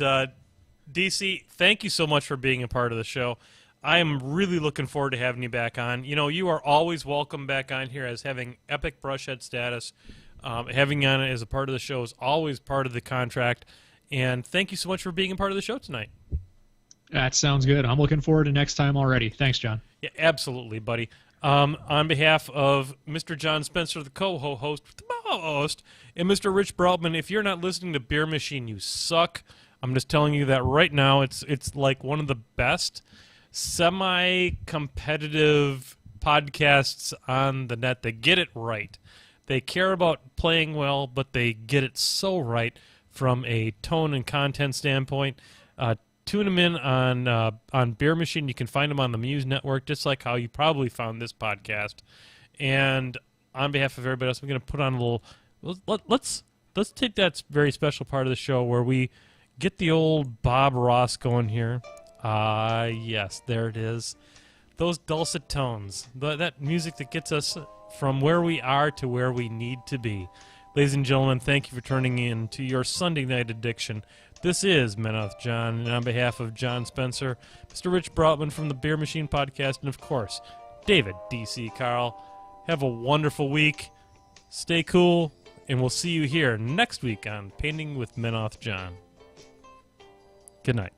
DC, thank you so much for being a part of the show. I am really looking forward to having you back on. You are always welcome back on here as having epic Brushhead status. Having you on as a part of the show is always part of the contract. And thank you so much for being a part of the show tonight. That sounds good. I'm looking forward to next time already. Thanks, John. Yeah, absolutely, buddy. On behalf of Mr. John Spencer, the co-host, and Mr. Rich Brautman, if you're not listening to Beermachine, you suck. I'm just telling you that right now. It's like one of the best semi-competitive podcasts on the net. They get it right. They care about playing well, but they get it so right from a tone and content standpoint. Tune them in on Beermachine. You can find them on the Muse Network, just like how you probably found this podcast. And on behalf of everybody else, we're going to put on a little. Let's take that very special part of the show where we get the old Bob Ross going here. Yes, there it is. Those dulcet tones, that music that gets us from where we are to where we need to be. Ladies and gentlemen, thank you for turning in to your Sunday Night Addiction. This is Menoth John, and on behalf of John Spencer, Mr. Rich Brautman from the Beermachine podcast, and of course, David D.C. Carl, have a wonderful week. Stay cool, and we'll see you here next week on Painting with Menoth John. Good night.